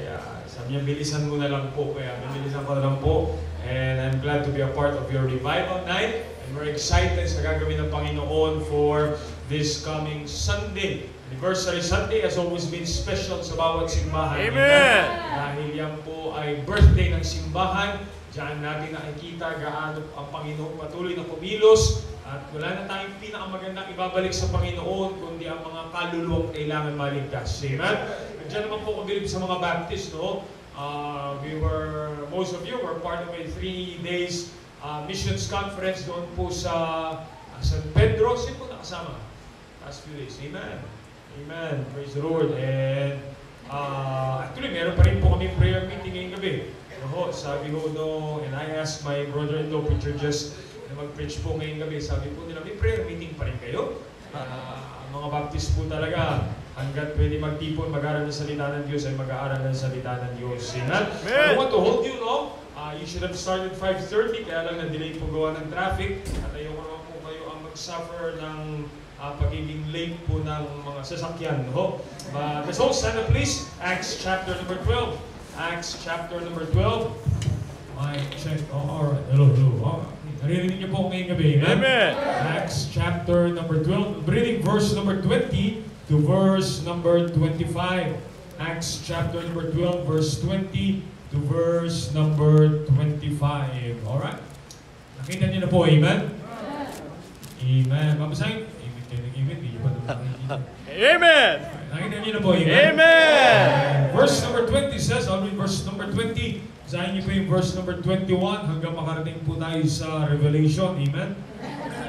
Kaya sabi niya, bilisan mo na lang po. Kaya bilisan ko na lang po. And I'm glad to be a part of your revival night. And we're excited sa gagawin ng Panginoon for this coming Sunday. Anniversary Sunday has always been special sa bawat simbahan. Amen! Dahil yan po ay birthday ng simbahan. Diyan natin nakikita gaano ang Panginoon patuloy na kumilos. At wala na tayong pinakamagandang ibabalik sa Panginoon kundi ang mga kaluluwang kailangan maligtas. Amen? Diyan naman po kabilib sa mga Baptist, no? Most of you were part of a 3 days missions conference doon po sa San Pedro. Sino po nakasama? Last few days. Amen. Amen. Praise the Lord. And actually, meron pa rin po kami prayer meeting ngayong gabi. Sabi ko no, and I asked my brother-in-law, Preacher Just, na mag-preach po ngayong gabi. Sabi po nila, may prayer meeting pa rin kayo? Ang mga Baptist po talaga, hanggat pwede magtipon, mag-aaral ng salita ng Diyos, ay mag-aaral ng salita ng Diyos. Amen? I want to hold you, no? You should have started 5:30, kaya lang na-delay po gawa ng traffic. At ayoko naman po kayo ang mag-suffer ng pagiging late po ng mga sasakyan, no? Let's all stand up, please. Acts chapter number 12. Acts chapter number 12. Mic check. Alright. Hello. Naririnig niyo po ngayong gabi. Amen. Acts chapter number 12. Reading verse number 20 to verse number 25. Acts chapter number 12, verse 20 to verse number 25. Alright? Nakita niyo na po, amen? Amen. Babasahin? Amen. Hindi pa naman nakikita. Amen. Nakita niyo na po, amen? Amen. Verse number 20 says, I'll read verse number 20. Basahin niyo po yung verse number 21 hanggang makarating po tayo sa Revelation. Amen?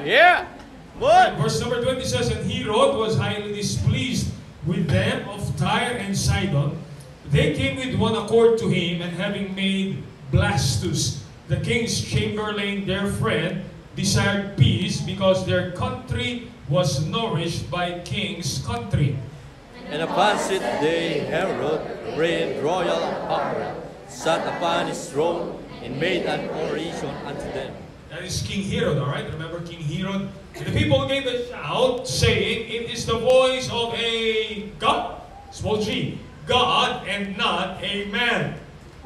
Yeah. What? Verse number 20 says, and Herod was highly displeased with them of Tyre and Sidon. They came with one accord to him, and having made Blastus, the king's chamberlain, their friend, desired peace, because their country was nourished by king's country. And upon it day Herod reigned royal power, sat upon his throne, and made an oration unto them. That is King Herod, alright? Remember King Herod? And the people gave a shout, saying, it is the voice of a God, small g, God, and not a man.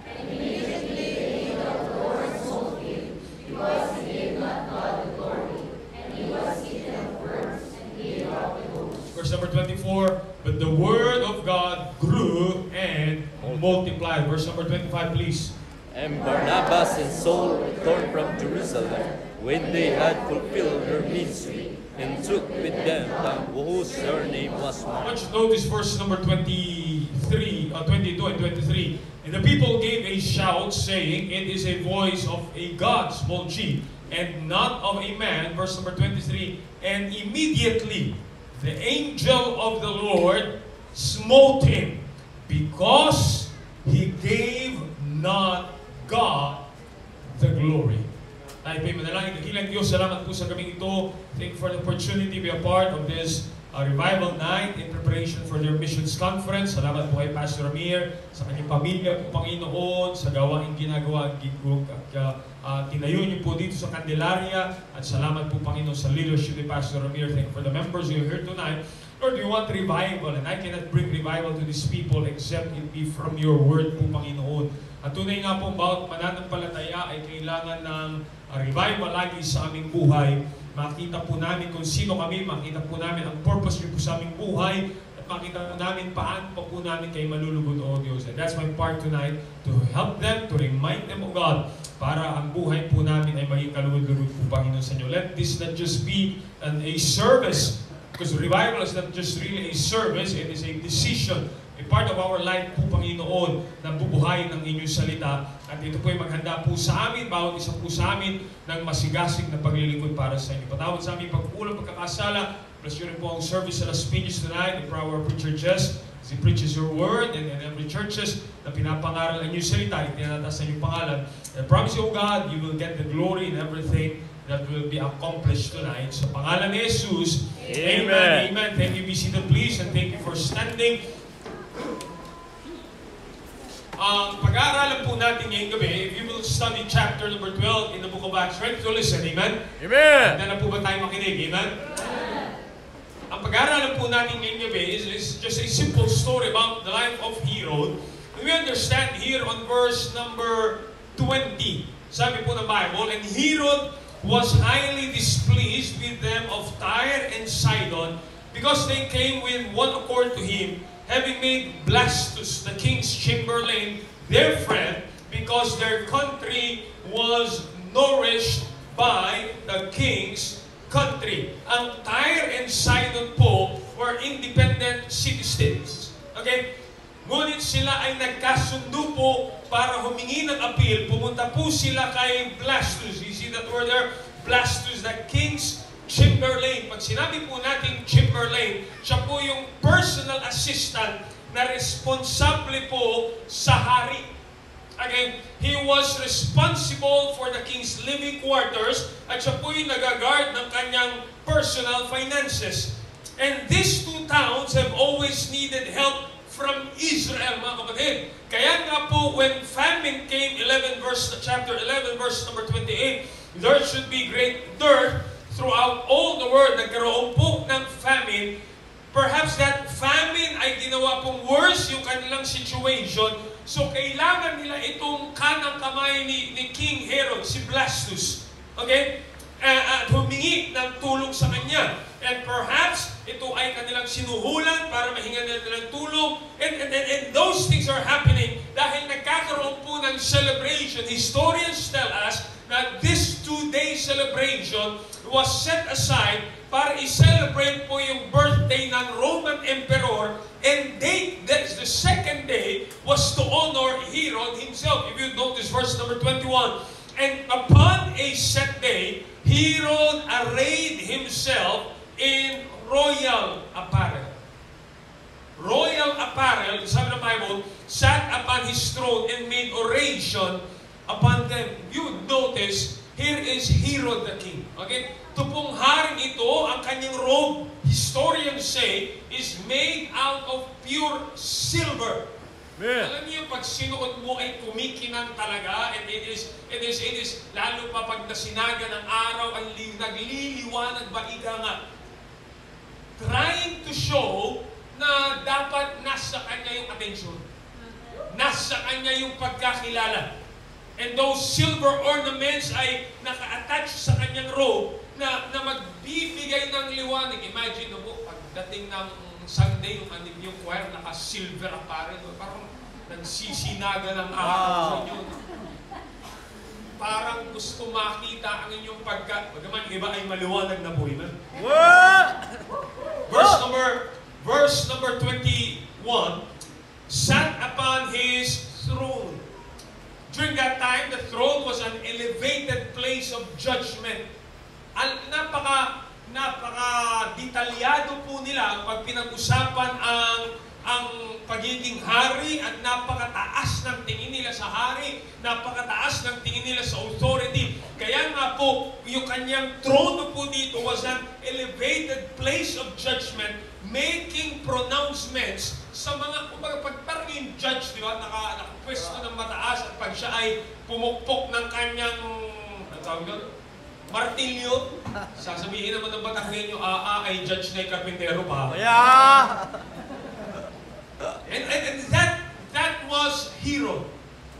And immediately the angel of the Lord smote him, because he gave not God the glory, and he was eaten of worms, and gave up the ghost. Verse number 24, but the word of God grew and multiplied. Verse number 25, please. And Barnabas and Saul returned from Jerusalem when they had fulfilled their ministry, and took with them the whose surname was I Mark. want you to notice verse number 22 and 23. And the people gave a shout, saying, it is a voice of a God, small g, and not of a man. Verse number 23, and immediately the angel of the Lord smote him, because he gave not God the glory. Tayo po'y manalangin. Dakilang Diyos, salamat po sa gabing ito. Thank you for the opportunity to be a part of this revival night in preparation for their missions conference. Salamat po kay Pastor Amir, sa kanyang pamilya po, Panginoon, sa gawaing ginagawa, tinayo niyo po dito sa Candelaria. At salamat po, Panginoon, sa leadership ni Pastor Amir. Thank you for the members who are here tonight. Lord, we want revival, and I cannot bring revival to these people except it be from your word po, Panginoon. At tunay nga po, bawat mananampalataya ay kailangan ng revival lagi sa aming buhay. Makita po namin kung sino kami, makita po namin ang purpose niyo po sa aming buhay, at makita po namin paano pa po namin kayo malulugod, O Diyos. And that's my part tonight, to help them, to remind them of God, para ang buhay po namin ay maging kalugod-lugod po, Panginoon, sa inyo. Let this not just be a service, because revival is not just really a service, it is a decision, a part of our life po, Panginoon, na bubuhayin ng inyong salita. At ito po ay maghanda po sa amin, bawat isa po sa amin, ng masigasig na paglilingkod para sa inyo. Patawad sa aming pagkukulang, pagkakasala. Bless you rin po ang service sa Las Piñas tonight, the power of Preacher Jess, as he preaches your word, and every churches na pinapangaral ang inyong salita, itinataas sa inyong pangalan. I promise you, God, you will get the glory in everything that will be accomplished tonight. Sa pangalan ni Jesus, Amen. Amen. Thank you, be seated please, and thank you for standing. Ang pag-aaralan po natin ngayong gabi, if you will study chapter number 12 in the book of Acts, ready to listen, amen? Amen. Handa na po ba tayo makinig, amen? Ang pag-aaralan po natin ngayong gabi is just a simple story about the life of Herod. we understand here on verse number 20, sabi po ng Bible, and Herod was highly displeased with them of Tyre and Sidon, because they came with one accord to him, having made Blastus, the king's chamberlain, their friend, because their country was nourished by the king's country. Ang Tyre and Sidon po were independent city-states. Okay? Ngunit sila ay nagkasundo po para humingi ng appeal. Pumunta po sila kay Blastus. You see that word there? Blastus, the king's chamberlain. Pag sinabi po natin chamberlain, siya po yung personal assistant na responsable po sa hari. Again, he was responsible for the king's living quarters at siya po yung nag-guard ng kanyang personal finances. And these two towns have always needed help from Israel, mga kapatid. Kaya nga po, when famine came, chapter 11, verse number 28, there should be great dearth throughout all the world. Nagkaroon po ng famine. Perhaps that famine ay ginawa pong worse yung kanilang situation. So, kailangan nila itong kanang kamay ni King Herod, si Blastus. Okay? At humingi ng tulong sa kanya. And perhaps, ito ay kanilang sinuhulan para mahingan nila ng tulong. And those things are happening dahil nagkakaroon po ng celebration. Historians tell us that this 2-day celebration was set aside para i-celebrate po yung birthday ng Roman Emperor. And that's the second day was to honor Herod himself. If you notice verse number 21. And upon a set day, Herod arrayed himself in royal apparel. Royal apparel, sabi ng Bible, sat upon his throne and made oration upon them. You notice, here is Herod the king. Okay? Ito pong haring ito, ang kanyang robe, historians say, is made out of pure silver. Yeah. Alam niyo, pag sinuot mo ay kumikinang talaga, and it is, lalo pa pag nasinaga ng araw, ang nagliliwanag ba ika nga, trying to show na dapat nasa kanya yung attention. Nasa kanya yung pagkakilala. And those silver ornaments ay naka-attach sa kanyang robe na magbibigay ng liwanag. Imagine mo, pagdating ng Sunday, yung choir, naka-silver apparel. Parang nagsisinaga ng araw sa inyo. Parang gusto makita ang inyong bagaman iba ay maliwanag na buhay man. Verse number 21, sat upon his throne. During that time, the throne was an elevated place of judgment. Napaka-detalyado po nila pag pinag-usapan ang pagiging hari at napakataas ng tingin nila sa hari, napakataas ng tingin nila sa authority. Kaya nga po, yung kanyang trono po dito was an elevated place of judgment, making pronouncements sa mga, kumbaga, pag parang yung judge, di ba, nakapwesto ng mataas at pag siya ay pumukpok ng kanyang, martilyo, sasabihin naman ng Batanggenyo, ay judge na yung karpintero pa. Yeah. And that was Herod.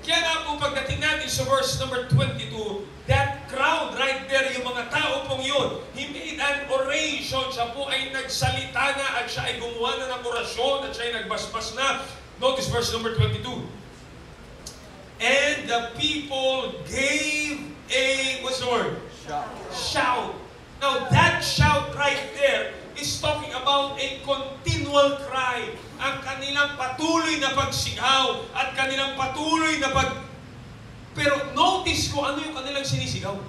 Kaya nga po pagdating natin sa verse number 22, that crowd right there, yung mga tao pong yun, he made an oration, siya po ay nagsalita na at siya ay gumawa na ng orasyon at siya ay nagbasbas na. Notice verse number 22. And the people gave a, what's the word? Shout. Now that shout right there is talking about a continual cry. Ang kanilang patuloy na pagsigaw at kanilang patuloy na Pero notice ko ano yung kanilang sinisigaw.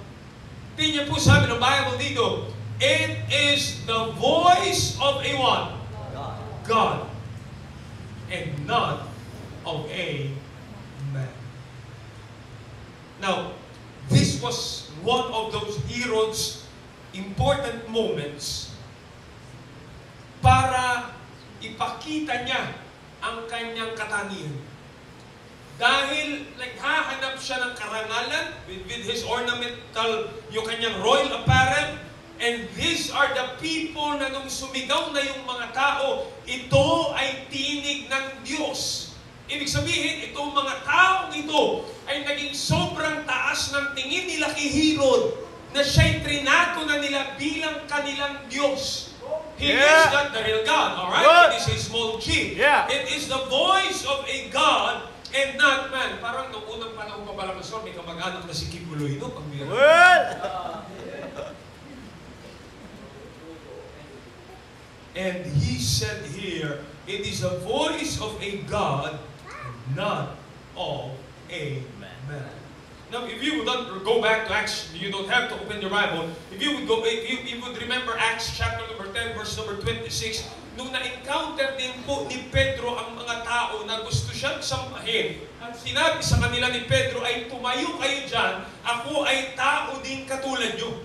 Tingnan po sabi ng Bible dito, it is the voice of a what? God. And not of a man. Now, this was one of those Herod's important moments para ipakita niya ang kanyang katangian. Dahil naghahanap siya ng karangalan with his ornamental, yung kanyang royal apparel, and these are the people na nung sumigaw na yung mga tao, ito ay tinig ng Diyos. Ibig sabihin, itong mga taong ito ay naging sobrang taas ng tingin nila kay Herod na siya'y trinato na nila bilang kanilang Diyos. He is not the real God, alright? It is a small g. Yeah. It is the voice of a God and not man. Parang noong unang panahon pa pala, Pastor, may kamag-anak na si Kim Buloyno. And he said here, it is the voice of a God and not of a man. Now, if you would not go back to Acts, you don't have to open your Bible. If you would go, if you would remember Acts chapter number 10, verse number 26, nung na-encounter din po ni Pedro ang mga tao na gusto siyang sampahin, at sinabi sa kanila ni Pedro ay, tumayo kayo dyan, ako ay tao din katulad nyo.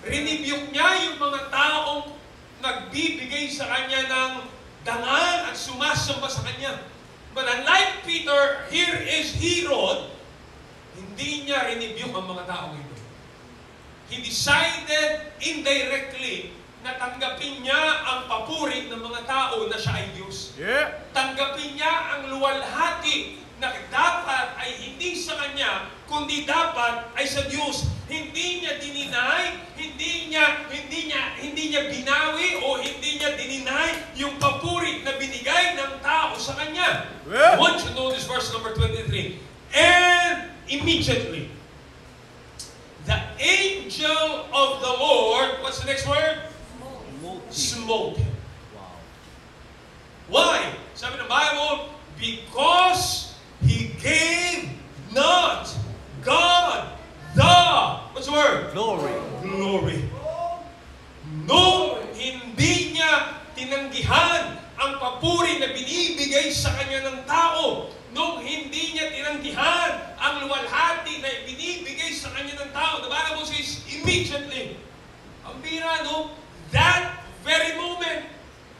Rinibyok niya yung mga taong nagbibigay sa kanya ng dangal at sumasamba sa kanya. But unlike Peter, here is Herod, hindi niya rinibyok ang mga taong ito. He decided indirectly na tanggapin niya ang papuri ng mga tao na siya ay Diyos. Yeah. Tanggapin niya ang luwalhati na dapat ay hindi sa kanya, kundi dapat ay sa Diyos. Hindi niya dininay, hindi niya binawi o hindi niya dininay yung papuri na binigay ng tao sa kanya. Yeah. I want you to notice verse number 23. And immediately, the angel of the Lord, what's the next word? Smote him. Wow. Why? Sabi ng Bible, because he gave not God the, what's the word? Glory. Glory. No, hindi niya tinanggihan ang papuri na binibigay sa kanya ng tao. Nung hindi niya tinanggihan ang luwalhati na binibigay sa kanya ng tao, the Bible says, immediately, ang bira, no? That very moment,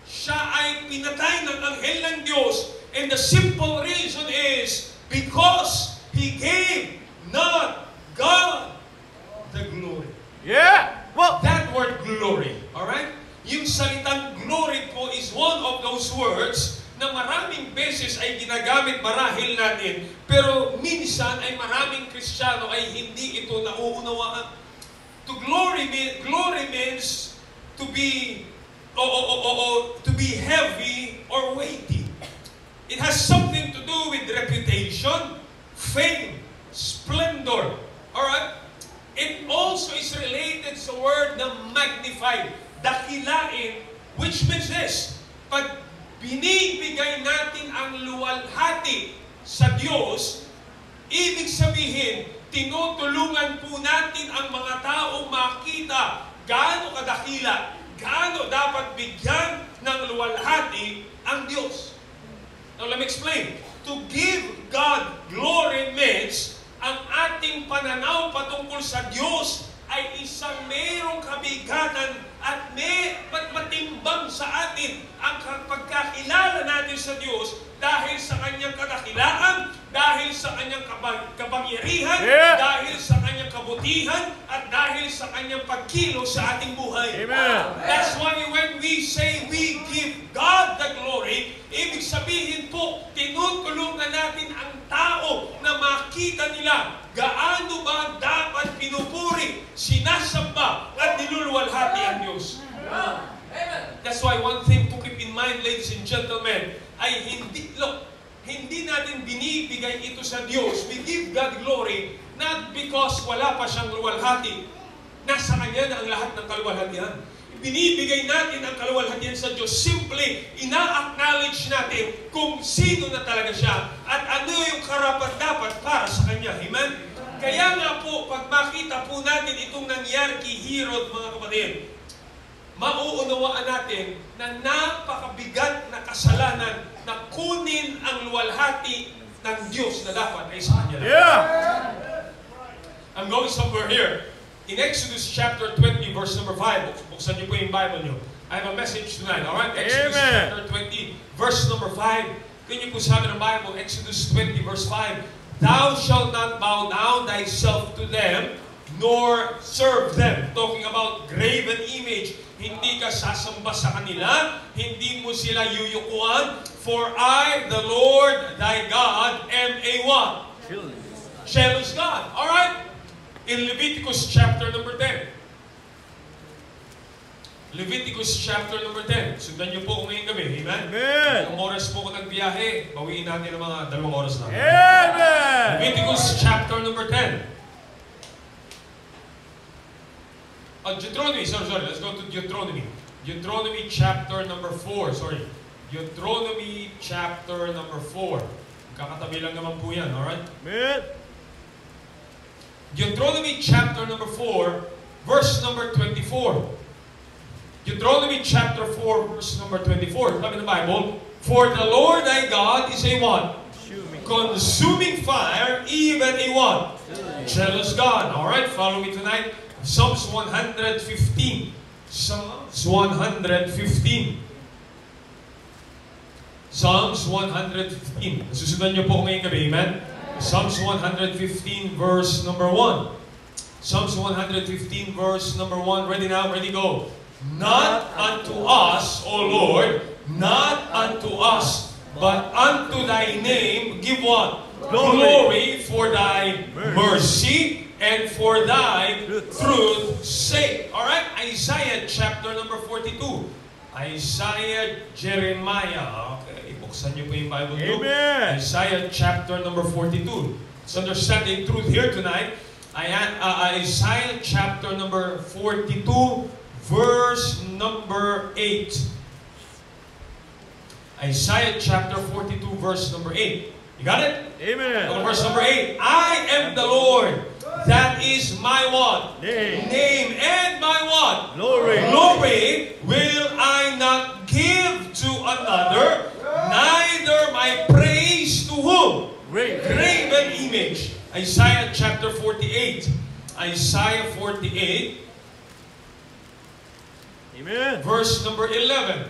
siya ay pinatay ng anghel ng Diyos. And the simple reason is, because he gave not God the glory. Yeah. Well, That word glory, alright? Yung salitang glory po is one of those words na maraming beses ay ginagamit marahil natin, pero minsan ay maraming Kristiyano ay hindi ito nauunawaan. To glory means to be to be heavy or weighty. It has something to do with reputation, fame, splendor. Alright? It also is related sa word na magnified, dakilain, which means this: pag binibigay natin ang luwalhati sa Diyos, ibig sabihin, tinutulungan po natin ang mga taong makita gaano kadakila, gaano dapat bigyan ng luwalhati ang Diyos. Now let me explain. To give God glory means ang ating pananaw patungkol sa Diyos ay isang mayroong kabigatan at may matimbang sa atin ang pagkakilala natin sa Diyos dahil sa kanyang kadakilaan, dahil sa kanyang kapangyarihan, dahil sa kanyang kabutihan, at dahil sa kanyang pagkilos sa ating buhay. Amen. That's why when we say we give God the glory, ibig sabihin po, tinutulungan natin ang tao na makita nila gaano ba dapat pinupuri, sinasamba, at niluluwalhati ang Diyos. That's why one thing to keep in mind, ladies and gentlemen, ay hindi natin binibigay ito sa Diyos. We give God glory not because wala pa siyang luwalhati. Nasa Kanya na ang lahat ng kaluwalhatihan. Binibigay natin ang kaluwalhatihan sa Diyos. Simply, ina-acknowledge natin kung sino na talaga siya at ano yung karapat-dapat para sa Kanya. Amen? Kaya nga po, pag makita po natin itong nangyari kay Herod, mga kapatid, mauunawaan natin na napakabigat na kasalanan na kunin ang luwalhati ng Diyos na dapat ay sa Kanya. yeah. I'm going somewhere here. In Exodus chapter 20, verse number 5, buksan niyo po yung Bible niyo. I have a message tonight, alright? Exodus chapter 20, verse number 5. Can you po sabi ng Bible, Exodus 20, verse 5, Thou shalt not bow down thyself to them, nor serve them. Talking about graven image. Hindi ka sasamba sa kanila, hindi mo sila yuyukuan. For I, the Lord thy God, am a what? Jealous God. Alright? In Leviticus chapter number 10. Leviticus chapter number 10. Sundan niyo po ngayong gabi. Amen? Amen. Ang oras po ko nagbiyahe, bawiin natin ang mga 2 oras na. Amen. Leviticus chapter number 10. Deuteronomy, sorry, let's go to Deuteronomy. Deuteronomy chapter number 4, sorry. Deuteronomy chapter number 4. Kakatabi lang naman po yan, alright? Amen. Deuteronomy chapter number 4, verse number 24. Deuteronomy chapter 4, verse number 24. Sabi ng Bible, for the Lord thy God is a what? Consuming fire, even a what? Jealous God. Alright, follow me tonight. Psalms 115. Psalms 115. Psalms 115. Nasusundan niyo po ngayong gabi, amen? Psalms 115, verse number 1. Psalms 115, verse number 1. Ready now? Ready, go. Not unto us, O Lord, not unto us, but unto thy name give what? Glory for thy mercy and for thy truth's sake. Alright, Isaiah chapter number 42. Isaiah, Jeremiah. Okay, ibuksan niyo po yung Bible niyo. Amen. Isaiah chapter number 42. Let's understand the truth here tonight. Isaiah chapter number 42, verse number 8. Isaiah chapter 42, verse number 8. You got it? Amen. Verse number 8. I am the Lord. That is my what? Name. And my what? Glory. Glory will I not give to another, neither my praise to whom? Graven image. Isaiah chapter 48. Isaiah 48. Amen. Verse number 11.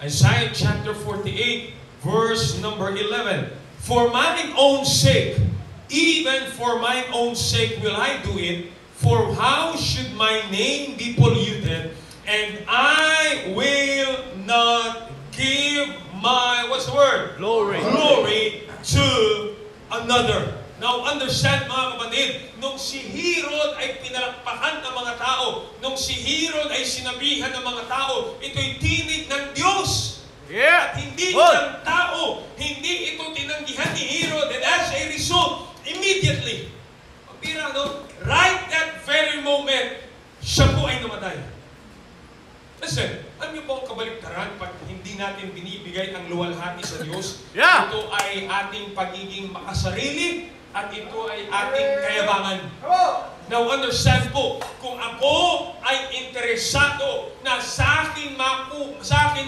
Isaiah chapter 48, verse number 11. For mine own sake, even for mine own sake will I do it, for how should my name be polluted, and I will not give my, what's the word? Glory. Glory to another. Now, understand mga kapatid, nung si Herod ay pinalakpakan ng mga tao, nung si Herod ay sinabihan ng mga tao, ito'y tinig ng Diyos. Yeah. At hindi ng tao, hindi ito tinanggihan ni Herod. And as a result, immediately, pagpira, no? Right that very moment, siya po ay namatay. Listen, alam niyo po ang kabaliktaran pag hindi natin binibigay ang luwalhati sa Diyos, Yeah. ito ay ating pagiging makasarili, at ito ay ating kayabangan. Now understand po, kung ako ay interesado na sa akin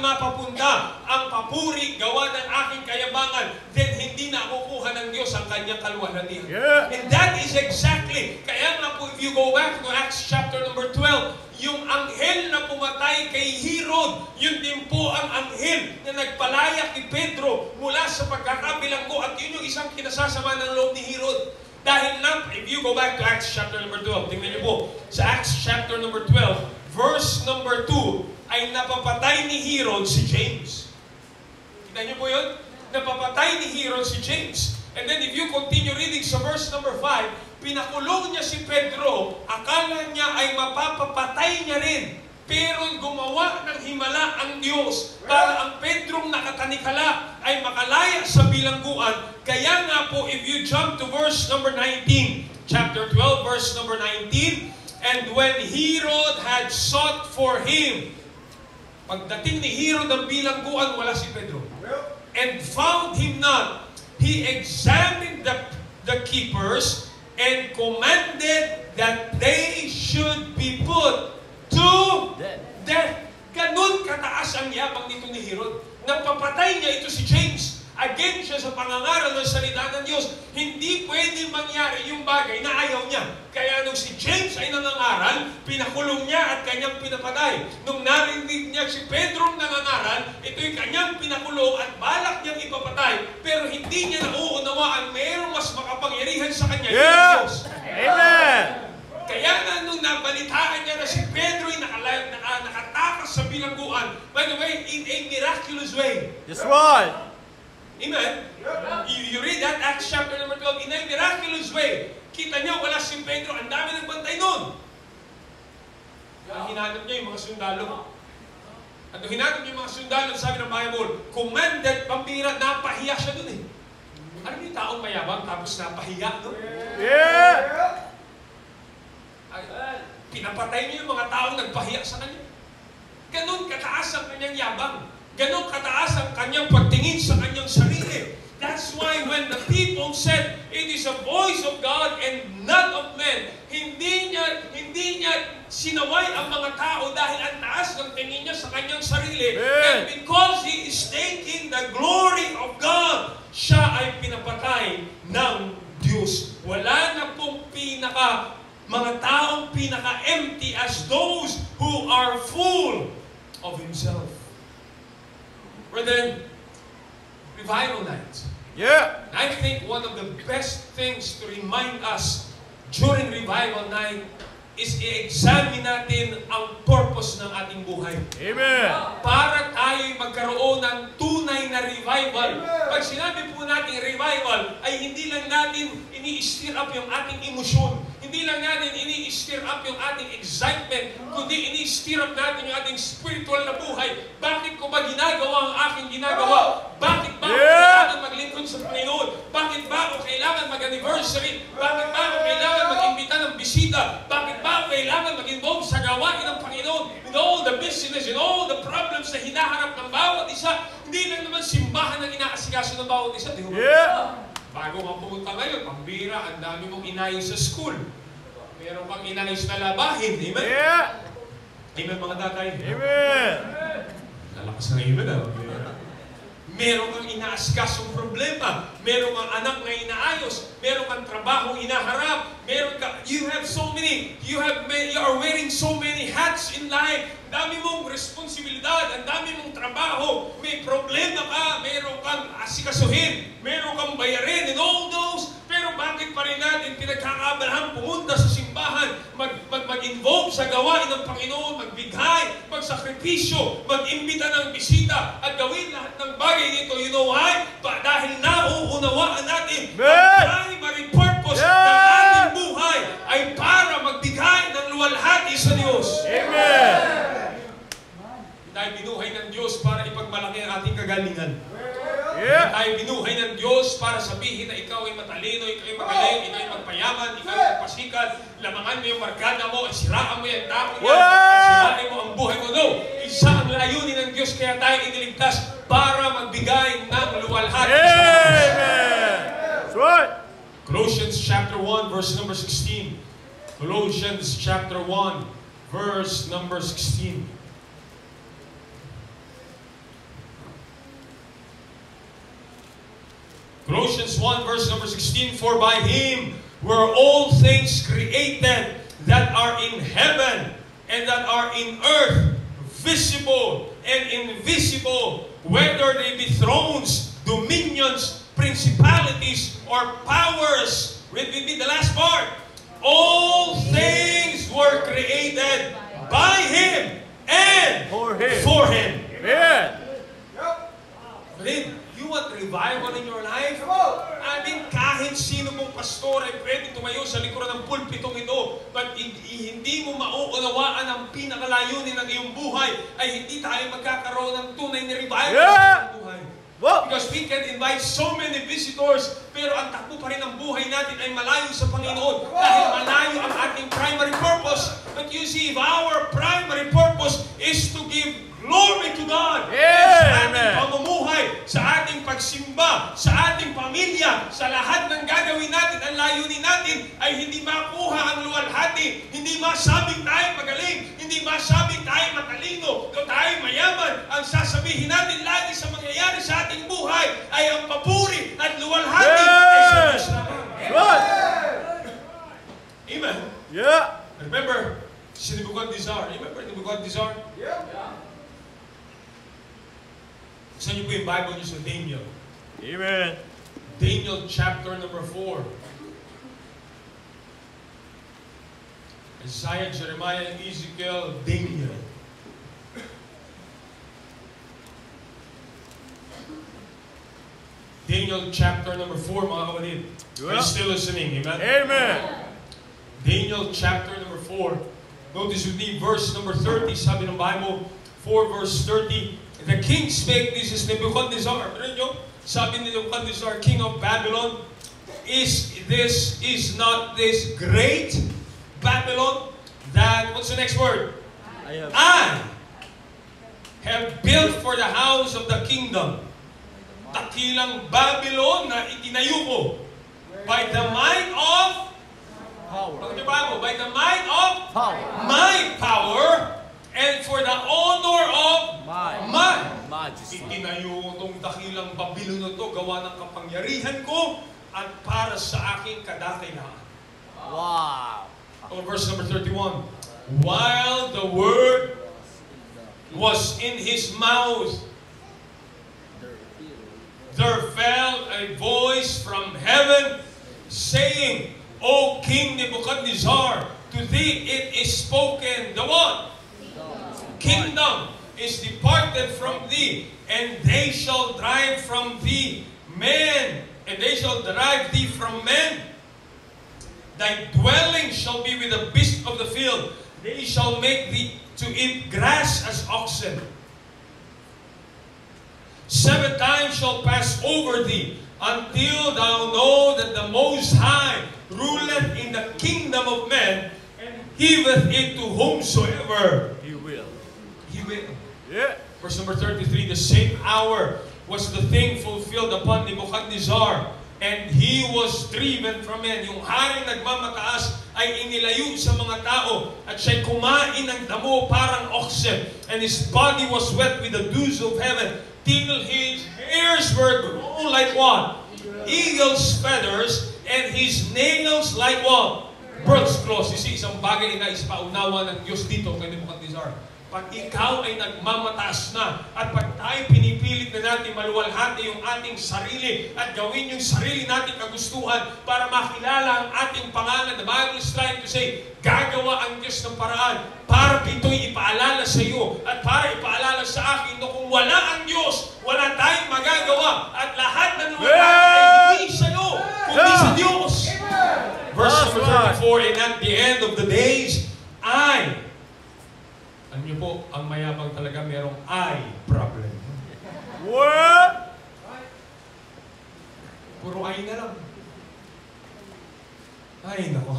mapapunta ang papuri gawa ng aking kayabangan, then hindi na kukuha ng Diyos ang kanyang kaluwalhatian. Yeah. And that is exactly, kaya nga po if you go back to Acts chapter number 12, yung anghel na pumatay kay Herod, yun din po ang anghel na nagpalaya kay Pedro mula sa pagkakabilanggo, at yun yung isang kinasasama ng loob ni Herod. Dahil na, if you go back to Acts chapter number 12, tingnan niyo po, sa Acts chapter number 12, verse number 2, ay napapatay ni Herod si James. Kita niyo po yun? Napapatay ni Herod si James. And then if you continue reading sa verse number 5, pinakulong niya si Pedro, akala niya ay mapapapatay niya rin. Pero gumawa ng himala ang Diyos para ang Pedrong nakatanikala ay makalaya sa bilangguan. Kaya nga po, if you jump to verse number 19, chapter 12, verse number 19, and when Herod had sought for him, pagdating ni Herod ang bilangguan, wala si Pedro. And found him not, he examined the keepers and commanded that they should be put to death. Ganun kataas ang yabang nito ni Herod. Napapatay niya ito si James. Against siya sa pangangaral ng salita ng Diyos. Hindi pwedeng mangyari yung bagay na ayaw niya. Kaya nung si James ay nangangaral, pinakulong niya at kanyang pinapatay. Nung narinig niya si Pedro nangangaral, ito'y kanyang pinakulong at balak niyang ipapatay. Pero hindi niya nauunawaan, mayroong mas makapangyarihan sa kanya yung Diyos. Amen. Kaya na nung nabalitaan niya na si Pedro ay nakatakas sa bilangguan, by the way, in a miraculous way. That's right. Amen? You read that, Acts chapter number 12, in a miraculous way. Kita niya, wala si Pedro, ang dami ng bantay nun. Ang hinanap niya yung mga sundalo. At nung hinanap niya yung mga sundalo, sabi ng Bible, commanded, pambira, napahiya siya dun eh. Ano yung taong mayabang tapos napahiya, no? Yeah. Pinapatay niya yung mga taong nagpahiya sa kanya. Ganon kataas ang kanyang yabang. Ganon kataas ang kanyang pagtingin sa kanyang sarili. That's why when the people said, it is a voice of God and not of men, hindi niya sinaway ang mga tao dahil ang taas ng tingin niya sa kanyang sarili. And because he is taking the glory of God, siya ay pinapatay ng Diyos. Wala na pong mga taong pinaka-empty as those who are full of himself. Brethren, revival night. Yeah. I think one of the best things to remind us during revival night is i-examine natin ang purpose ng ating buhay. Amen. Para tayo magkaroon ng tunay na revival. Pag sinabi po natin revival, ay hindi lang natin ini-stir up yung ating emosyon. Hindi lang natin ini-stir up yung ating excitement, kundi ini-stir up natin yung ating spiritual na buhay. Bakit ko ba ginagawa ang aking ginagawa? Bakit ba ako kailangan maglingkod sa Panginoon? Bakit ba ako kailangan mag-anniversary? Bakit ba ako kailangan mag-imbita ng bisita? Bakit ba ako kailangan mag-involve sa gawain ng Panginoon? In all the business, in all the problems na hinaharap ng bawat isa, hindi lang naman simbahan ang inaasikaso ng bawat isa. Di ba? Yeah. Bago ka pumunta ngayon, pambira, ang dami mong inayos sa school. Meron kang inayos na labahin. Amen? Yeah. Amen, mga tatay. Amen. Lalakas ng amen, ah. Meron kang inaasikasong problema. Meron kang anak na inaayos. Meron kang trabaho inaharap. You are wearing so many hats in life. Dami mong responsibilidad, ang dami mong trabaho. May problema ka, meron kang asikasuhin, meron kang bayarin, and all those. Pero bakit pa rin natin pinagkakaabalahan pumunta sa simbahan, mag-involve sa gawain ng Panginoon, magbigay, magsakripisyo, mag-imbita ng bisita, at gawin lahat ng bagay nito? You know why? Dahil nauunawaan natin ang primary purpose ng ating buhay ay para magbigay ng luwalhati sa Diyos. Amen. Tayo binuhay ng Diyos para ipagmalaki ang ating kagalingan. Yeah. Tayo binuhay ng Diyos para sabihin na ikaw ay matalino, ikaw ay magaling, ikaw ay magpayaman, ikaw ay magpasikat, lamangan mo yung markada mo, siraan mo yung tao niya, sirain mo ang buhay mo. No! Isa ang layunin ng Diyos, kaya tayo iniligtas para magbigay ng luwalhati sa Diyos. Amen. That's right. Colossians chapter 1, verse number 16. Colossians chapter 1, verse number 16. Colossians 1 verse number 16, for by Him were all things created that are in heaven and that are in earth, visible and invisible, whether they be thrones, dominions, principalities, or powers. Read with me the last part. All things were created by Him and for Him. Amen. You want revival in your life? I mean, kahit sino mong pastor ay pwede tumayo sa likuran ng pulpitong ito, but hindi mo mauunawaan ang pinakalayunin ng iyong buhay, ay hindi tayo magkakaroon ng tunay na revival sa iyong buhay. Because we can invite so many visitors, pero ang takbo pa rin ng buhay natin ay malayo sa Panginoon dahil malayo ang ating primary purpose. But you see, if our primary purpose is to give glory to God, sa ating pamumuhay, sa ating pagsimba, sa ating pamilya, sa lahat ng gagawin natin, ang layunin natin ay hindi makuha ang luwalhati, hindi masabing tayo magaling, hindi masabing tayo matalino, o tayo mayaman, ang sasabihin natin lagi sa mangyayari sa ating buhay ay ang papuri at luwalhati ay sa Diyos lamang. Right. Amen. Yeah. Remember, si Nebuchadnezzar. Remember Nebuchadnezzar? Saan niyo po yung Bible niyo sa Daniel? Amen. Daniel chapter number 4. Isaiah, Jeremiah, Ezekiel, Daniel. Daniel chapter number 4, mga kapatid. Are you still listening? Amen? Amen. Daniel chapter number 4. Notice with me verse number 30. Sabi ng Bible, 4 verse 30. The king spake, this is Nebuchadnezzar. Ano nyo? Sabi ni Nebuchadnezzar, king of Babylon, is not this great Babylon that, what's the next word? I have built for the house of the kingdom. Takilang Babylon na itinayo ko by the might of Power. by the might of Power. my power and for the honor of my Majesty. itinayo ko itong dakilang Babylon na ito gawa ng kapangyarihan ko at para sa aking kadakilaan. Wow. Verse number 31. While the word was in his mouth, there fell a voice from heaven saying, O King Nebuchadnezzar, to thee it is spoken, the what? Kingdom is departed from thee, and they shall drive from thee men, and they shall drive thee from men. Thy dwelling shall be with the beasts of the field. They shall make thee to eat grass as oxen. 7 times shall pass over thee, until thou know that the Most High ruleth in the kingdom of men, and giveth it to whomsoever He will. he will. Yeah. Verse number 33, the same hour was the thing fulfilled upon Nebuchadnezzar, and he was driven from men. Yung haring nagmamataas ay inilayo sa mga tao, at siya'y kumain ng damo parang oxen, and his body was wet with the dews of heaven, till his hairs were grown like what? Eagle's feathers, and his nails like what? Bird's claws. You see, isang bagay na ispaunawa ng Diyos dito kay Nebuchadnezzar. Pag ikaw ay nagmamataas na at pag tayo pinipilit na natin maluwalhati yung ating sarili at gawin yung sarili nating kagustuhan para makilala ang ating pangalan, the Bible is trying to say, gagawa ang Diyos ng paraan para ito'y ipaalala sa iyo at para ipaalala sa akin na kung wala ang Diyos, wala tayong magagawa at lahat ng luwalhati ay hindi sa iyo, kundi sa Diyos. Verse number 34, and at the end of the days, alam niyo po, ang mayabang talaga merong I problem. What? Puro I na lang. Ay, nako.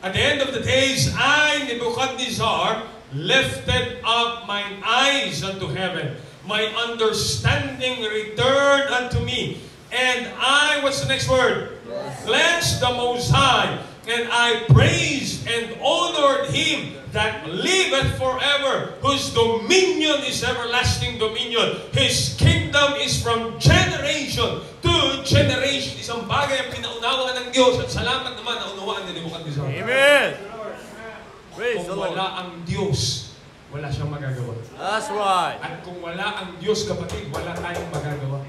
At the end of the days, I, Nebuchadnezzar, lifted up mine eyes unto heaven. My understanding returned unto me. And I, what's the next word? Blessed the Most High. And I praised and honored Him that liveth forever, whose dominion is everlasting dominion. His kingdom is from generation to generation. Isang bagay ang pinaunawa ng Diyos at salamat naman na unawaan ni Nebuchadnezzar. Amen. Praise the Kung Lord. wala ang Diyos, wala siyang magagawa. That's right. At kung wala ang Diyos, kapatid, wala tayong magagawa.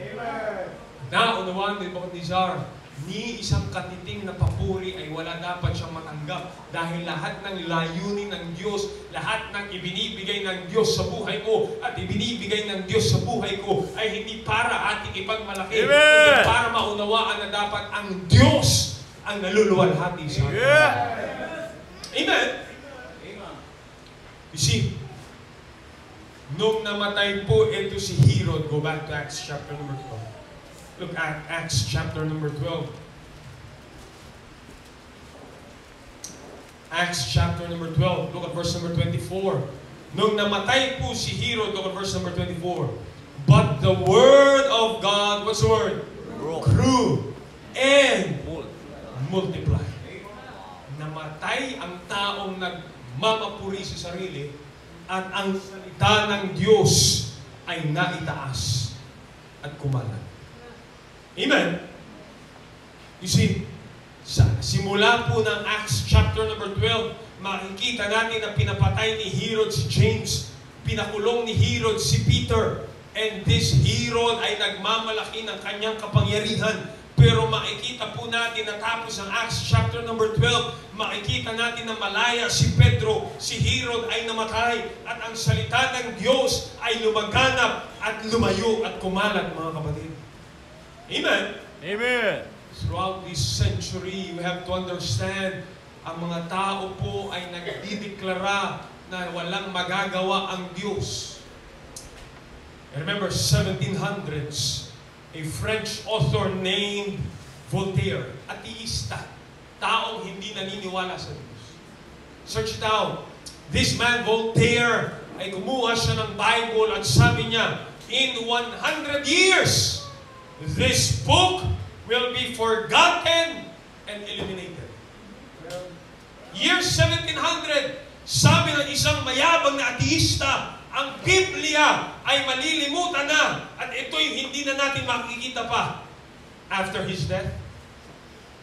Naunawaan ni Nebuchadnezzar, ni isang katiting na papuri ay wala dapat siyang matanggap dahil lahat ng layunin ng Diyos, lahat ng ibinibigay ng Diyos sa buhay ko at ibinibigay ng Diyos sa buhay ko ay hindi para ating ipagmalaki, kundi para maunawaan na dapat ang Diyos ang naluluwalhati sa atin. Yeah. Amen? You see, nung namatay po ito si Herod, go back to Acts chapter number 12. Look at Acts chapter number 12. Acts chapter number 12. Look at verse number 24. Nung namatay po si Herod, look at verse number 24. But the word of God, what's the word? Grew and multiplied. Namatay ang taong nagmamapuri sa sarili, at ang salita ng Diyos ay naitaas at kumalat. Amen? You see, sa simula po ng Acts chapter number 12, makikita natin na pinapatay ni Herod si James, pinakulong ni Herod si Peter, and this Herod ay nagmamalaki ng kanyang kapangyarihan. Pero makikita po natin na tapos ang Acts chapter number 12, makikita natin na malaya si Pedro, si Herod ay namatay, at ang salita ng Diyos ay lumaganap at lumayo at kumalat, mga kapatid. Amen? Amen. Throughout this century, we have to understand, ang mga tao po ay nagdideklara na walang magagawa ang Diyos. I remember 1700s, a French author named Voltaire, ateista, taong hindi naniniwala sa Diyos. Search it out. This man, Voltaire, ay kumuha siya ng Bible at sabi niya, in 100 years, this book will be forgotten and eliminated. Year 1700, sabi ng isang mayabang na ateista, ang Biblia ay malilimutan na at ito'y hindi na natin makikita pa. After his death,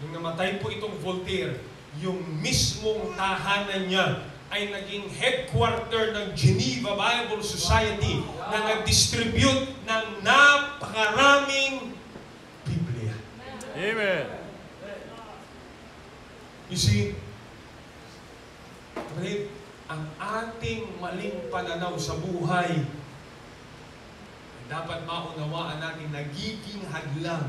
nung namatay po itong Voltaire, yung mismong tahanan niya ay naging headquarter ng Geneva Bible Society na nag-distribute ng napakaraming Biblia. Amen. You see, ang ating maling pananaw sa buhay dapat maunawaan natin nagiging hadlang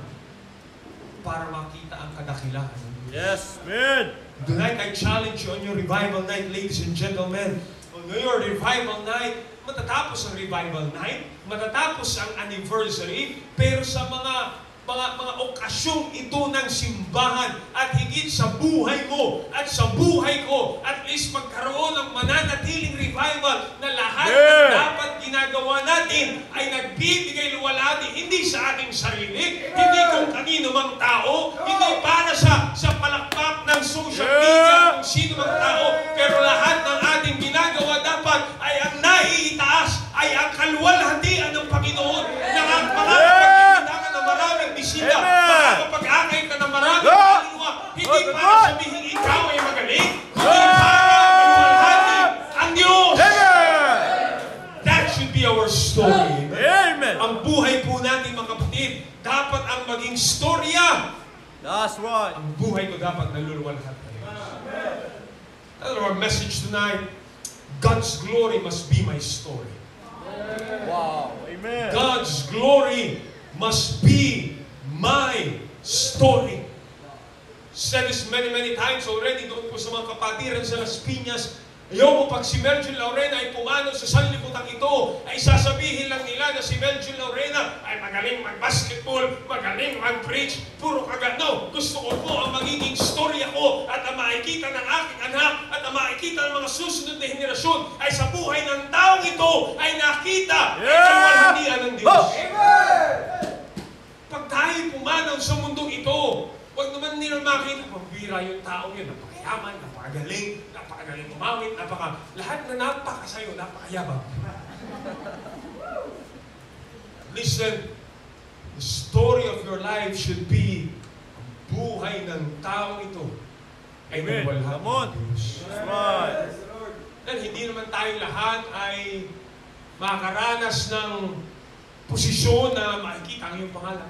para makita ang kadakilahan ng Diyos. Yes, man. Tonight, I challenge you on your revival night, ladies and gentlemen. On your revival night, matatapos ang revival night, matatapos ang anniversary, pero sa mga okasyong ito ng simbahan at higit sa buhay mo at sa buhay ko, at least magkaroon ng mananatiling revival na lahat ng dapat ginagawa natin ay nagbibigay luwalhati hindi sa ating sarili, hindi kung kanino mang tao, hindi para sa palakpak ng social media kung sino mang tao, pero lahat ng ating ginagawa dapat ay ang naiitaas ay ang kaluwalhatian ng Panginoon na ang makakapagkikitangan ng maraming bisita, makakapag-akay ka ng maraming kaluluwa, hindi para sabihin ikaw ay magaling, kundi para kaluwalhati ang Diyos. That should be our story. Amen. Ang buhay po natin, mga kapatid, dapat ang maging storya. That's right. Ang buhay ko dapat naluluwalhati. That's our message tonight. God's glory must be my story. Wow. Amen. God's glory must be my story. Said this many times already doon po sa mga kapatiran sa Las Piñas. Ayaw mo pag si Melvin Laurena ay pumano sa sanlibutan ito, ay sasabihin lang nila na si Melvin Laurena ay magaling mag-basketball, magaling mag-preach, puro kagano. Gusto ko po ang magiging storya ko at ang makikita ng aking anak at ang makikita ng mga susunod na henerasyon ay sa buhay ng taong ito ay nakita ay kaluwalhatian ng Diyos. Pag tayo pumanaw sa mundong ito, huwag naman nila makita, pambira yung taong yun, napakayaman, napakagaling umawit, lahat na napakasayo, napakayabang. Listen, the story of your life should be ang buhay ng taong ito ay nagwalhati ng Diyos. That's right. Dahil hindi naman tayo lahat ay makaranas ng posisyon na makikita ang iyong pangalan.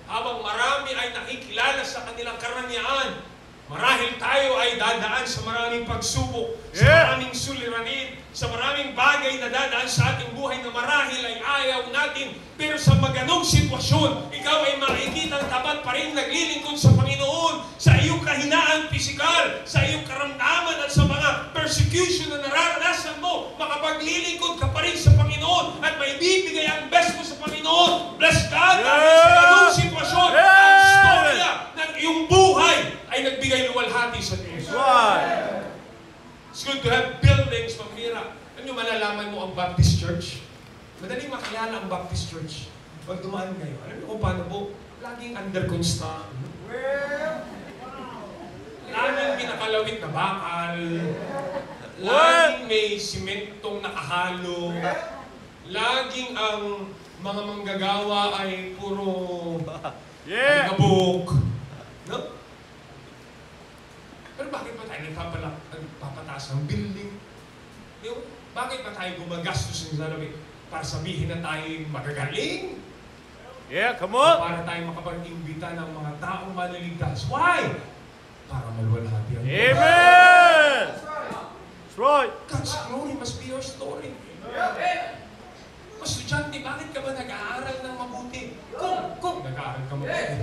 Habang marami ay nakikilala sa kanilang karangyaan, marahil tayo ay dadaan sa maraming pagsubok, sa maraming suliranin, sa maraming bagay na dadaan sa ating buhay na marahil ay ayaw natin. Pero sa maganong sitwasyon, ikaw ay makikita ang tapat pa rin naglilingkod sa Panginoon, sa iyong kahinaan pisikal, sa iyong karamdaman at sa mga persecution na nararanasan mo, makapaglilingkod ka pa rin sa Panginoon at may bibigay ang best mo sa Panginoon. Bless God! Dahil sa ganong sitwasyon, ang storya ng iyong buhay ay nagbigay luwalhati sa Diyos. Right. It's good to have buildings, pamira. Ano malalaman mo ang Baptist Church? Madaling makilala ang Baptist Church. Pag dumaan kayo, alam niyo kung paano po? Laging under construction. Laging pinakalawit na bakal. Laging may simentong nakahalo. Laging ang mga manggagawa ay puro Yeah. kabuk. No? Pero bakit ba tayo nagpapataas ng building? Di ba? Bakit ba tayo gumagastos ng salamin? Para sabihin na tayo magagaling? Yeah, come O on. para tayo makapag-imbita ng mga taong maliligtas? Why? Para maluwalhati ang Diyos. Amen. That's right. God's glory must be your story. Estudyante, bakit ka ba nag-aaral ng mabuti? Kung nag-aaral ka mabuti.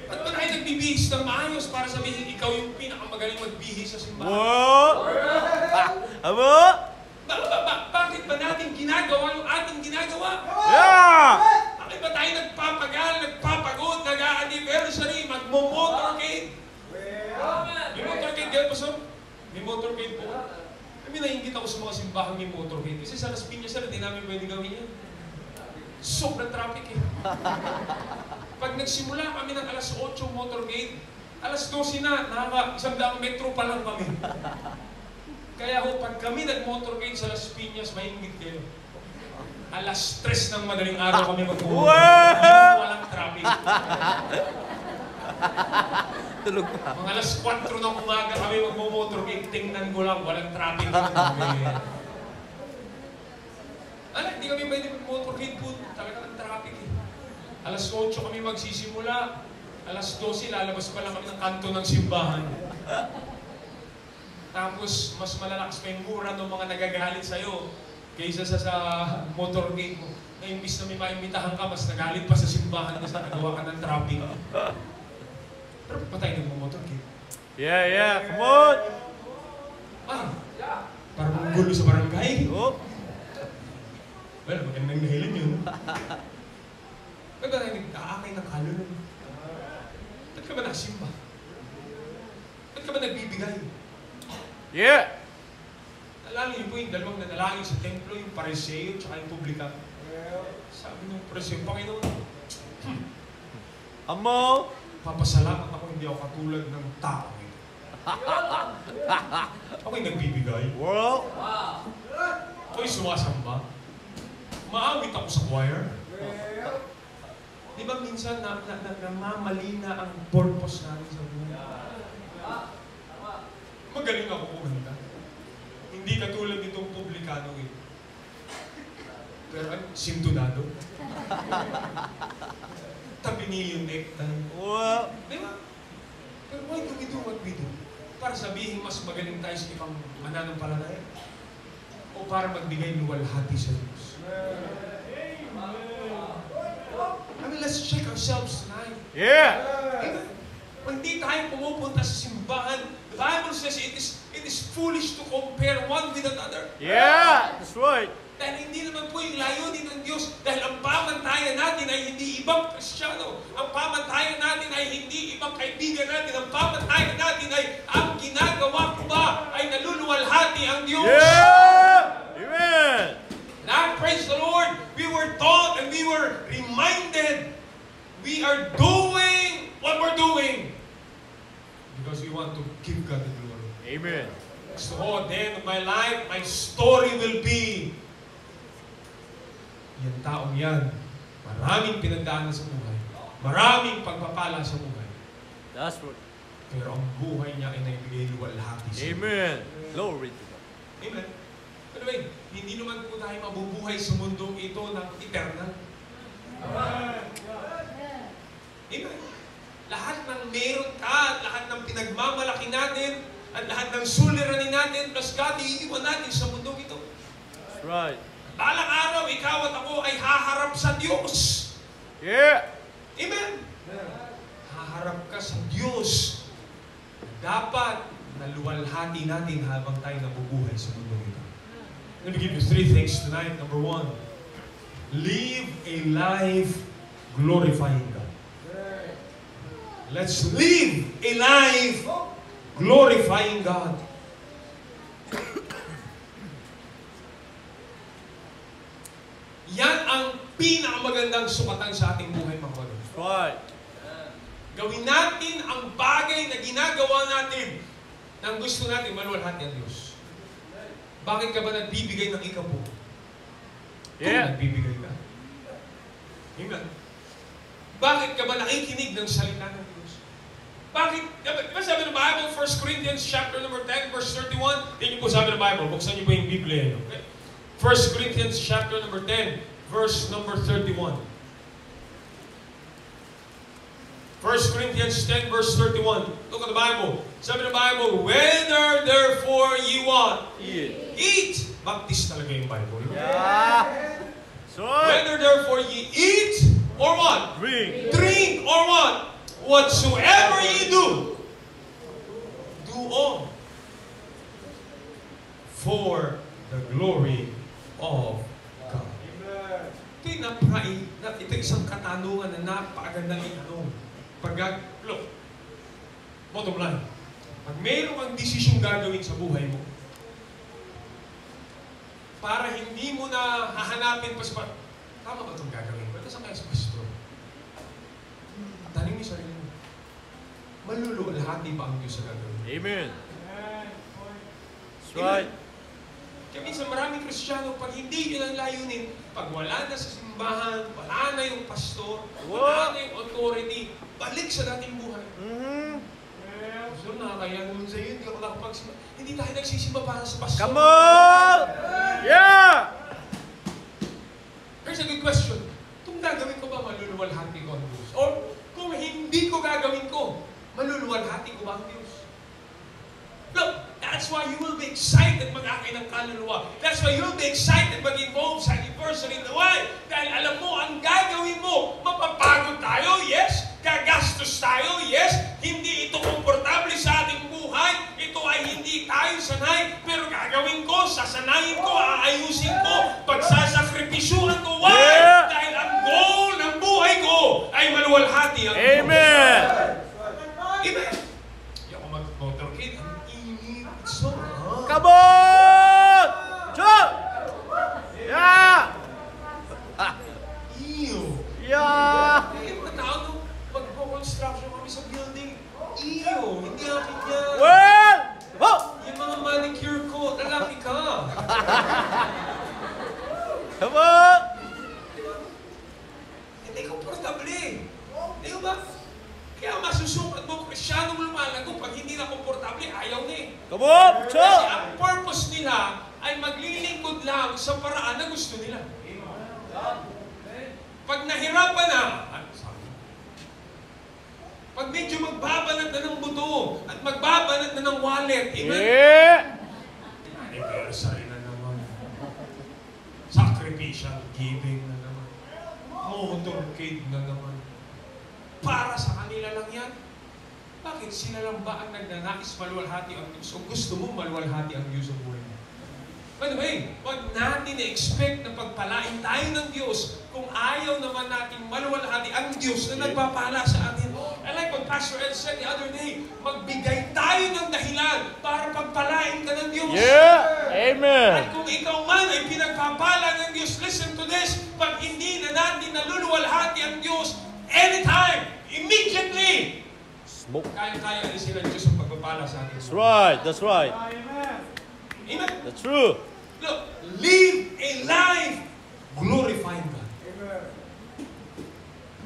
Ba't ba tayo nagbibihis ng maayos para sabihin ikaw yung pinakamagaling magbihis sa simbahan? What? Amo? Bakit ba natin ginagawa yung ating ginagawa? Yeah. Bakit ba tayo nagpapagal, nagpapagod, nag-a-anniversary, magmo-motorcade? May motorcade kayo po, sir? May motorcade po. Kami naingit ako sa mga simbahan may motorcade. Kasi sa Las Piñas, sir, hindi namin pwede gawin yan. Sobrang traffic eh. Pag nagsimula kami ng alas 8 motorcade, alas 12 na, isang daang metro pa lang kami. Kaya ho, pag kami nag-motorcade sa Las Piñas, maingit kayo. Alas 3 ng madaling araw kami mag-motorcade. Walang traffic. Tulog pa. Mga alas 4 ng umaga kami mag-motorcade. Tingnan ko lang, walang traffic. Hindi kami pwede mag-motorcade po. Talaga ng traffic eh. Alas 8 kami magsisimula. Alas 12, lalabas pa lang kami ng kanto ng simbahan. Tapos, mas malalakas pa yung mura ng mga nagagalit sa'yo kaysa sa motorcade mo. Na imbis na may maimbitahan ka, mas nagalit pa sa simbahan kasi nagawa ka ng traffic. Pero pa tayo nagmo-motorcade? Yeah, yeah. Come on. Parang ang gulo sa barangay. Oh. Well, magandang nahilan yun. Ba't ba tayo nag-aakay ng kaluluwa? Ba't ka ba nasimba? Ba't ka ba nagbibigay? Yeah. Nalangin po yung dalawang nanalangin sa templo, yung pariseo at yung publika. Sabi ng pariseo, Panginoon, Amo. papasalamat ako hindi ako katulad ng tao ito. Ako'y nagbibigay. World. Ako'y sumasamba. Maawit ako sa choir. Di ba minsan namamali na ang purpose natin sa buhay? Magaling ako kumanta. Hindi katulad nitong publikano eh. Pero sintunado. Tabi niya yung necktie. Wow. Di ba? Pero why do we do what we do? Para sabihin mas magaling tayo sa ibang mananampalataya? O para magbigay luwalhati sa Diyos? I mean, let's check ourselves tonight. Yeah. Diba? Hindi tayo pumupunta sa simbahan. The Bible says it is foolish to compare one with another. Yeah. That's right. Dahil hindi naman po yung layunin ng Diyos. Dahil ang pamantayan natin ay hindi ibang Kristiyano. Ang pamantayan natin ay hindi ibang kaibigan natin. Ang pamantayan natin ay ang ginagawa ko ba ay naluluwalhati ang Diyos. Yeah. Amen. Now, praise the Lord, we were taught and we were reminded we are doing what we're doing because we want to give God the glory. Amen. So, at the end of my life, my story will be yung taong yan, maraming pinagdaanan sa buhay, maraming pagpapala sa buhay, That's right. pero ang buhay niya ay naibigay luwalhati sa Diyos. Amen. Glory to God. Amen. Pero wait, hindi naman po tayo mabubuhay sa mundong ito ng eternal. Amen. Lahat ng meron ka, at lahat ng pinagmamalaki natin, at lahat ng suliranin natin, plus God, iiwan natin sa mundong ito. That's right. Balang araw, ikaw at ako ay haharap sa Diyos. Yeah. Amen. Haharap ka sa Diyos. Dapat naluwalhati natin habang tayo nabubuhay sa mundo ito. Let me give you 3 things tonight. Number 1, live a life glorifying God. Let's live a life glorifying God. Yan ang pinakamagandang sukatan sa ating buhay, mga kapatid. Right. Gawin natin ang bagay na ginagawa natin na gusto natin maluwalhati ang Diyos? Bakit ka ba nagbibigay ng ikapo? Yeah. Kung nagbibigay ka. Amen. Bakit ka ba nakikinig ng salita ng Diyos? Bakit? Diba sabi ng Bible, 1 Corinthians chapter number 10, verse 31? Yan yung po sabi ng Bible. Buksan niyo po yung Biblia. Okay? 1 Corinthians chapter number 10, verse number 31. 1 Corinthians 10, verse 31. Look at the Bible. Sabi ng Bible, whether therefore ye want, eat. Baptist talaga yung Bible. Yeah. So, Whether therefore ye eat, or what? Drink, or what? Whatsoever ye do, do all for the glory of God. Ito isang katanungan na napakagandang itanong. Look, bottom line, pag mayroon kang desisyong gagawin sa buhay mo, para hindi mo na hahanapin pa sa tama ba itong gagawin ko? Saan kaya sa pastor? Tanong mo yung sarili mo. Maluluwalhati ba ang Diyos sa gagawin? Amen. That's right. Kaya minsan maraming Kristiyano, pag hindi yun ang layunin, pag wala na sa simbahan, wala na yung pastor, wala na yung authority, balik sa dating buhay. So, nakakaya naman sa iyo, hindi ako nakapagsimba. Hindi tayo nagsisimba para sa pastor. Come on! Yeah! Here's a good question. Itong gagawin ko ba, maluluwalhati ko ang Diyos? Or kung hindi ko gagawin ko, maluluwalhati ko ba ang Diyos? Look, that's why you will be excited mag-akay ng kaluluwa. That's why you will be excited mag-involve sa anniversary. Why? Dahil alam mo, ang gagawin mo, mapapagod tayo, yes. Gagastos tayo, yes. Hindi ito komportable sa ating buhay. Ito ay hindi tayo sanay. Pero gagawin ko, sasanayin ko, aayusin ko, pagsasakripisyuhan ko. Why? Yeah. Dahil ang goal ng buhay ko ay maluwalhati ang Diyos. Amen! Amen. Hindi ako mag-motorcade. Ang init. It's so hot. Come on! Jump! Yeah! Ew. Yeah! Yung mga tao nung magpo-construction kami sa building. Ew. Hindi akin yan. Well! Oh! Yung mga manicure ko, lalaki ka. Come on! Hindi komportable. Di ba? Kaya masusukat mo, Kristyanong lumalago, pag hindi na komportable, ayaw na eh. Come on! Kasi Jump! ang purpose nila ay maglilingkod lang sa paraan na gusto nila. Pag nahirapan na, pag medyo magbabanat na ng buto at magbabanat na ng wallet, amen? Yeah! Anniversary na naman. Sacrificial giving na naman. Motorcade na naman. Para sa kanila lang yan. Bakit sila lang ba ang nagnanais maluwalhati ang Diyos? O gusto mo maluwalhati ang Diyos sa buhay mo? By the way, huwag natin na-expect na pagpalain tayo ng Diyos kung ayaw naman natin maluwalhati ang Diyos na nagpapala sa atin. And like what Pastor Ed said the other day, magbigay tayo ng dahilan para pagpalain ka ng Diyos. Yeah! Amen! At kung ikaw man ay pinagpapala ng Diyos, listen to this, pag hindi na natin naluluwalhati ang Diyos, anytime, immediately, Smoke. kaya-kaya rin sila ng Diyos ang pagpapala sa atin. That's right. That's right. Amen? That's true. Look, live a life glorifying God.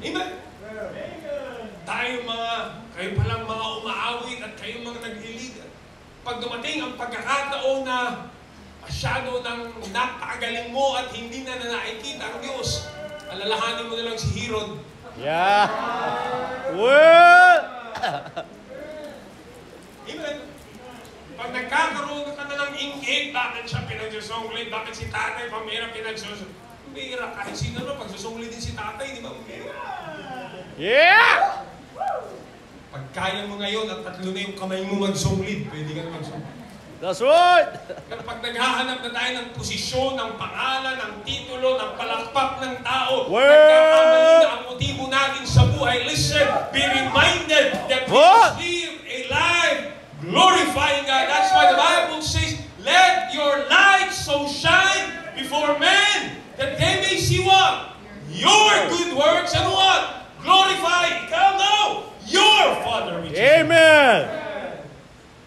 Amen? Tayo kayo palang mga umaawit at kayo mga nag-lead. Pag dumating ang pagkakataon na masyado ng napakagaling mo at hindi na nakikita ang Diyos, alalahanin mo na lang si Herod. Yeah. Well! Amen? Pag nagkakaroon ka na ng inggit, bakit siya pinagsusunglit? Bakit si tatay pamira pinagsusunglit? Umira, kahit sino na, pagsusunglit din si tatay, di ba? Umira. Yeah! Pag kaya mo ngayon at tatlo na yung kamay mo magsunglit, pwede ka na magsunglit. That's right! Pero pag naghahanap na tayo ng posisyon, ng pangalan, ng titulo, ng palakpak ng tao, Well! nagkakamali na ang motibo natin sa buhay. Listen, be reminded that we What? must live a life glorifying God. That's why the Bible says, let your light so shine before men that they may see what? Your good works and what? Glorify, ikaw now, your Father which is in heaven. Amen!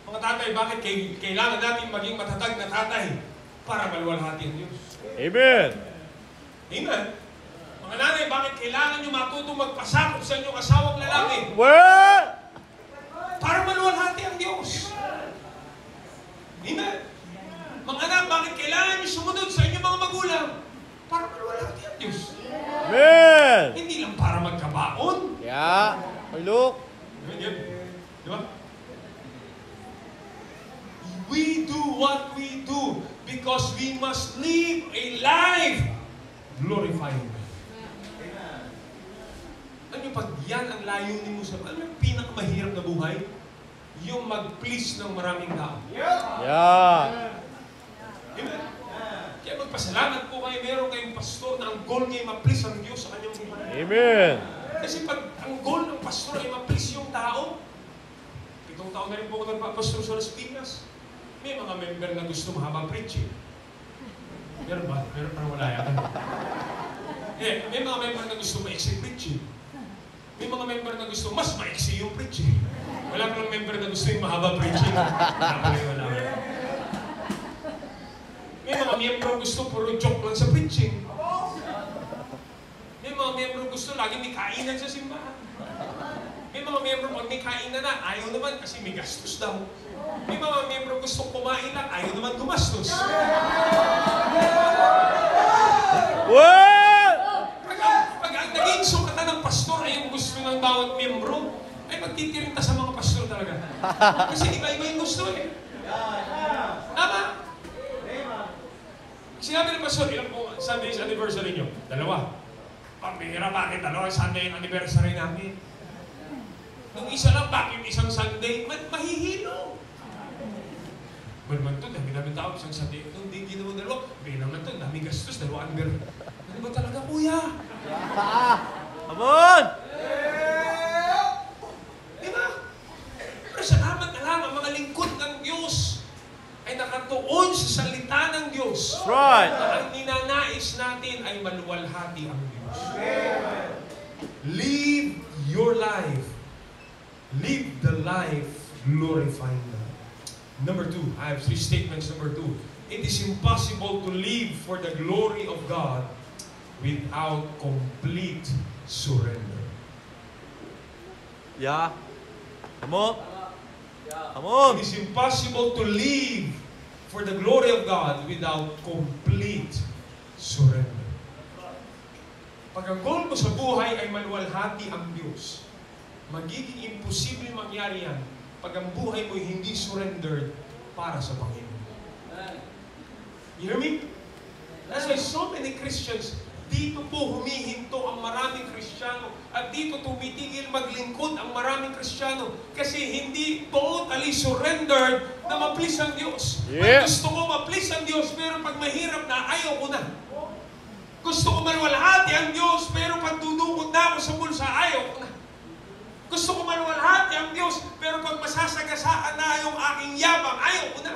Mga tatay, bakit kailangan natin maging matatag na tatay para maluwalhati ang Diyos? Amen. Amen. Mga nanay, bakit kailangan nyo matutong magpasakop sa inyong asawang lalaki? Word. Para maluwalhati ang Diyos. Amen. Mga anak, bakit kailangan nyo sumunod sa inyong mga magulang? Para maluwalhati ang Diyos. Amen. Hindi lang para magkabaon. Yeah. Look. Di ba? We do what we do because we must live a life glorifying God. Ano yung pag yan ang layunin mo sa... Ano yung pinakamahirap na buhay? Yung mag-please ng maraming tao. Yeah. Amen? Kaya magpasalamat po kayo, meron kayong pastor na ang goal niya ay ma-please ang Diyos sa kanyang buhay. Amen. Kasi pag ang goal ng pastor ay ma-please yung tao, 7 taon na rin po ako nagpapastor sa Las Piñas. May mga member na gusto mahabang preaching. Meron ba? Meron parang wala yan. May mga member na gusto maiksi preaching. May mga member na gusto mas maiksi yung preaching. Wala pa lang member na gusto yung mahabang preaching. Wala. May mga member gusto puro joke lang sa preaching. May mga member gusto lagi may kainan sa simbahan. May mga member pag may kainan na, ayaw naman kasi may gastos daw. May mga member gusto kumain lang, ayaw naman gumastos. Word. Pag ang naging sukatan ng pastor ay yung gusto ng bawat membro, ay magtitirinta sa mga pastor talaga. Kasi iba-iba yung gusto eh. Tama? Sinabi ng pastor, ilang po Sunday is anniversary nyo? 2. Pambihira, bakit 2 Sunday yung anniversary namin? Nung isa lang, bakit isang Sunday? Mahihilo. Naman to, dami namin tao, isang Sunday. Nung di naman 2, hindi naman to, dami gastos, 2 anniversary. Ano ba talaga, kuya? Come on. Diba? Pero salamat na lang, ang mga lingkod ng Diyos ay nakatuon sa salita ng Diyos. That's right. Na ang ninanais natin ay maluwalhati ang Diyos. Live your life. Live the life glorifying God. Number 2, I have 3 statements. Number 2, it is impossible to live for the glory of God without complete surrender. Yeah. Come on. Come on. It is impossible to live for the glory of God without complete surrender. Pag ang goal mo sa buhay ay maluwalhati ang Diyos, magiging imposible mangyari yan pag ang buhay mo hindi surrendered para sa Panginoon. You hear me? That's why so many Christians, dito po humihinto ang maraming Kristiyano at dito tumitigil maglingkod ang maraming Kristiyano kasi hindi totally surrendered na ma-please ang Diyos. Yeah. Gusto ko ma-please ang Diyos pero pag mahirap na, ayaw ko na. Gusto ko maluwalhati ang Diyos pero pag dudukot na ako sa bulsa, ayaw ko na. Gusto ko maluwalhati ang Diyos pero pag masasagasaan na yung aking yabang, ayaw ko na.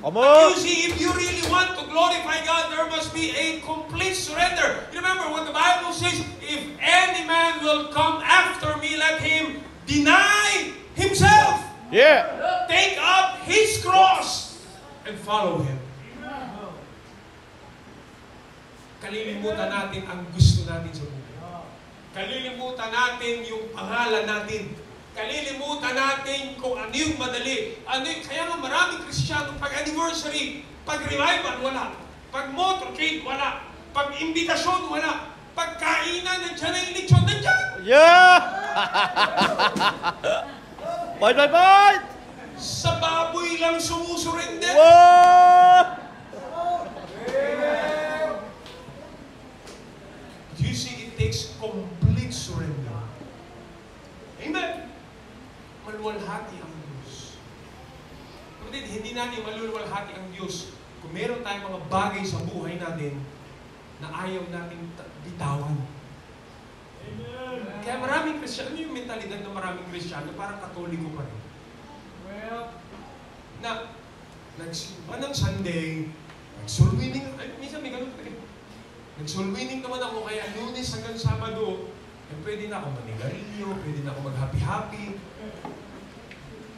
Come But on. you see, if you really want to glorify God, there must be a complete surrender. You remember what the Bible says, if any man will come after me, let him deny himself. Yeah. Take up his cross and follow him. Kalilimutan natin ang gusto natin sa buhay. Kalilimutan natin yung pangalan natin. Kalilimutan natin kung ano yung madali. Kaya nga maraming Kristiyano, pag anniversary, pag revival, wala. Pag motorcade, wala. Pag imbitasyon, wala. Pag kainan, nandiyan na yung lechon, nandiyan. Yeah. Bye. Sa baboy lang sumusurrender. Whoa. You see, it takes complete surrender. Amen. Maluwalhati ang Diyos. Kapatid, hindi natin maluwalhati ang Diyos kung meron tayong mga bagay sa buhay natin na ayaw natin bitawan. Amen. Kaya maraming Kristiyano, ano yung mentalidad ng maraming Kristiyano? Parang Katoliko pa rin. Na nagsimba ng Sunday, nag-soul winning, minsan may ganun pa rin. Nag-soul winning naman ako, kaya Lunes hanggang Sabado, pwede na ako manigarilyo, pwede na ako mag-happy-happy.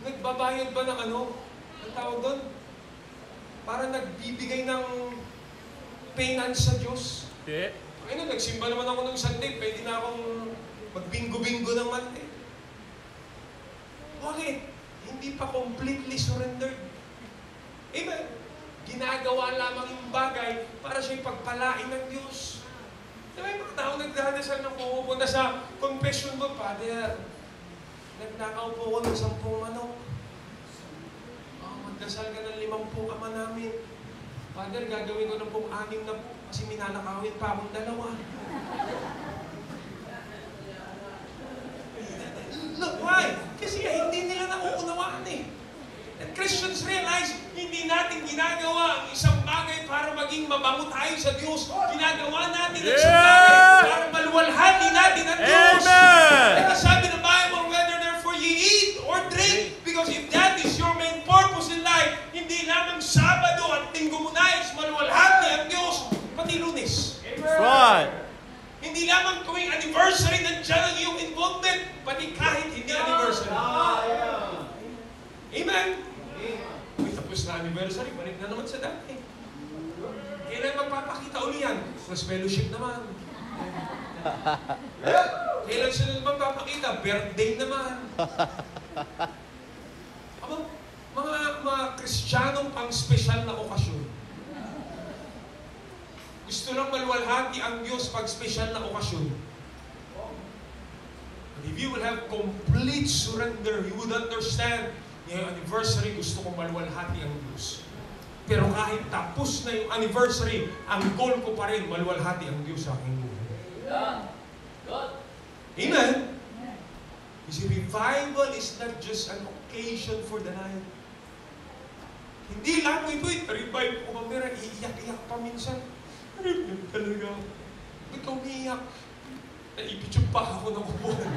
Nagbabayad ba ng ang tawag doon? Parang nagbibigay ng penance sa Diyos. Hindi. Ayun, nagsimba naman ako ng Sunday, pwede na akong magbingo-bingo ng Monday. Bakit? Hindi pa completely surrendered. Amen. Ginagawa lamang yung bagay para siya'y pagpalain ng Diyos. Diba yung mga tao nagdadasal na pupunta sa confession mo, Father, nagnakaw po ako ng 10 manok. Magdasal ka ng 50 kama namin. Father, gagawin ko ng 6 na po kasi minanakawin pa akong 2. Look, why? Kasi hindi nila nauunawaan eh. And Christians realize, hindi natin ginagawa ang isang bagay para maging mabango tayo sa Diyos. Ginagawa natin ang isang bagay para maluwalhati natin ang Diyos. Amen! Kaya sabi ng Bible, whether therefore ye eat or drink, because if that is your main purpose in life, hindi lamang Sabado at Linggo mo nais maluwalhati ang Diyos, pati Lunes. That's right. Hindi lamang tuwing anniversary nandiyan ang iyong involvement, pati kahit hindi anniversary. Amen? Uy, tapos na anniversary, balik na naman sa dati. Kailan magpapakita uli yan? Mas fellowship naman. Kailan sila magpapakita? Birthday naman. Mga Kristiyanong pang special na okasyon. Gusto lang maluwalhati ang Diyos pag special na okasyon. But if you will have complete surrender, you would understand, ngayong anniversary, gusto kong maluwalhati ang Diyos. Pero kahit tapos na yung anniversary, ang goal ko pa rin, maluwalhati ang Diyos sa aking buhay. Amen? You see, revival is not just an occasion for the night. Hindi lang ito, revive ko kamera, iiyak-iyak pa minsan. Talaga, ba't ka umiiyak? Naipitsyon pa ako ng upuan.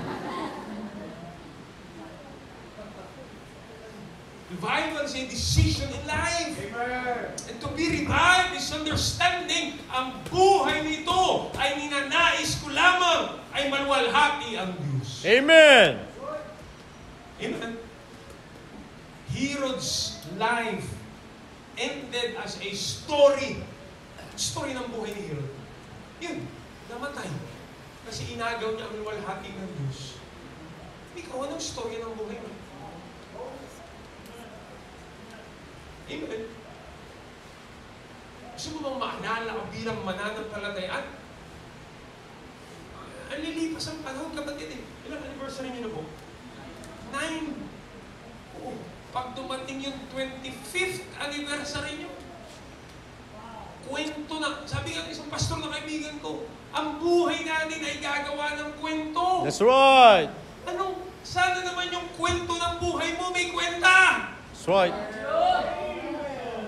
Revival is a decision in life. Amen. And to be revived is understanding ang buhay nito ay ninanais ko lamang ay maluwalhati ang Diyos. Amen! Amen. Herod's life ended as a story. Story ng buhay ni Herod. Yun, namatay. Kasi inagaw niya ang maluwalhati ng Diyos. Ikaw, anong story ng buhay mo? Amen. Gusto mo bang maalala ka bilang mananampalatayaan? Ang lilipas ang panahon, kapatid eh. Ilang anniversary niyo na po? 9. Oo. Pag dumating yung 25th anniversary niyo, kwento na. Sabi nga isang pastor na kaibigan ko, ang buhay natin ay gagawa ng kwento. That's right. Sana naman yung kwento ng buhay mo may kwenta. That's right.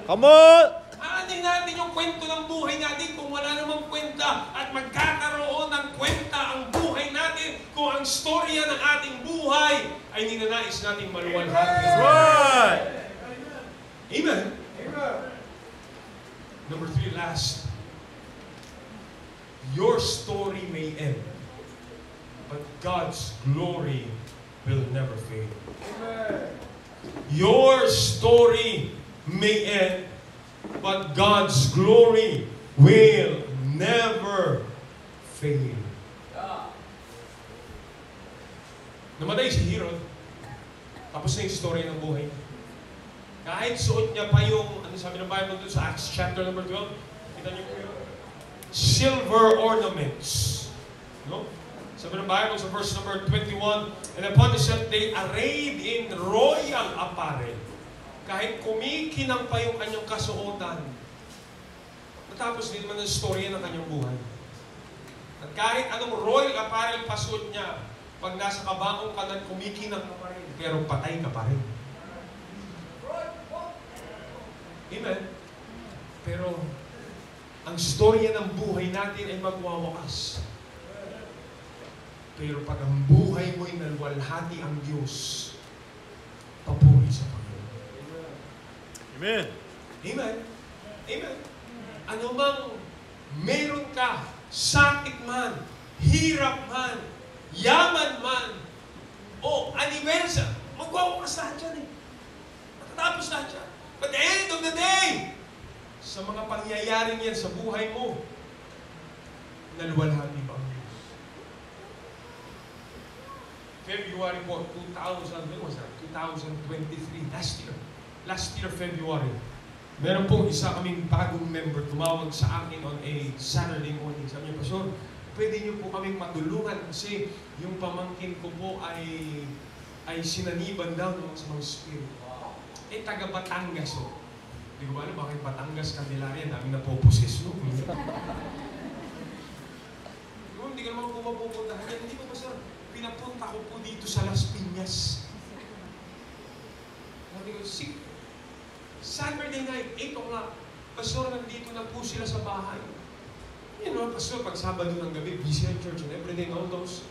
Come on! Aanin natin yung kwento ng buhay natin kung wala namang kwenta at magkakaroon ng kwenta ang buhay natin kung ang storya ng ating buhay ay ninanais nating maluwalhati. That's right! Amen? Amen. Number 3, last. Your story may end, but God's glory will never fade. Amen. Your story may end, but God's glory will never fail. Namatay si Herod, tapos na yung story ng buhay. Kahit suot niya pa yung, ano sabi ng Bible dun sa Acts chapter number 12, kita niyo po yun? Silver ornaments. No? Sabi ng Bible sa verse number 21, and upon the set day, arrayed in royal apparel. Kahit kumikinang pa yung kanyang kasuotan, natapos din naman ang storya ng kanyang buhay. At kahit anong royal apparel pasuot niya, pag nasa kabangong kanan, kumikinang ka pa rin, pero patay ka pa rin. Amen? Pero, ang storya ng buhay natin ay magwawakas. Pero pag ang buhay mo'y nalwalhati ang Diyos, papuri sa Panginoon. Amen. Amen. Amen. Ano mang meron ka, sakit man, hirap man, yaman man, o anniversary, magwawakas lahat yan eh. Matatapos lahat yan. But the end of the day, sa mga pangyayaring yan sa buhay mo, naluwalhati ba ang Diyos? February po, 2023, last year February, meron pong isa kaming bagong member tumawag sa akin on a Saturday morning. Sabi niya, Pastor, pwede niyo po kaming matulungan kasi yung pamangkin ko po ay sinaniban daw ng mga spirit. Eh, taga Batangas o. Hindi ko ba alam bakit Batangas, Candelaria, daming napoposes no. Hindi ka naman po mapupuntahan yan. Hindi ko, Pastor, pinapunta ko po dito sa Las Piñas. Sabi ko, Saturday night, 8 o'clock, Pastor, nandito na po sila sa bahay. You know, Pastor, pag Sabado ng gabi, busy ang church and everything, all those.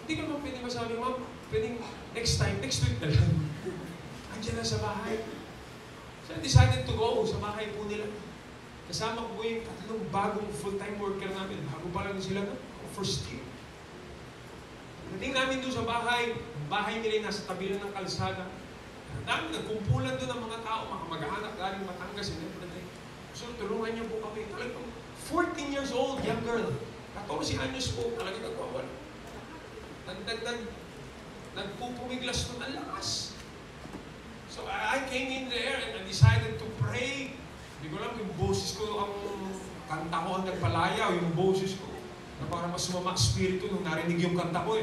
Hindi ka naman pwede masabi, Ma'am, pwedeng next week na lang. Andiyan na sa bahay. So I decided to go sa bahay po nila. Kasama ko po yung 3 bagong full-time worker namin. Bago pa lang sila na, first year. Pagdating namin doon sa bahay, ang bahay nila nasa tabi ng kalsada. Dami nagkumpulan doon ng mga tao, mga mag-aanak galing Batangas and everything. So tulungan niyo po kami. Talagang 14 years old, young girl. 14 anyos po, talagang nagwawala. Nagpupumiglas doon, ang lakas. So I came in there and I decided to pray. Hindi ko alam, yung boses ko, ang kanta ko ang nagpalaya, o yung boses ko, na parang mas sumama spirito nung narinig yung kanta ko.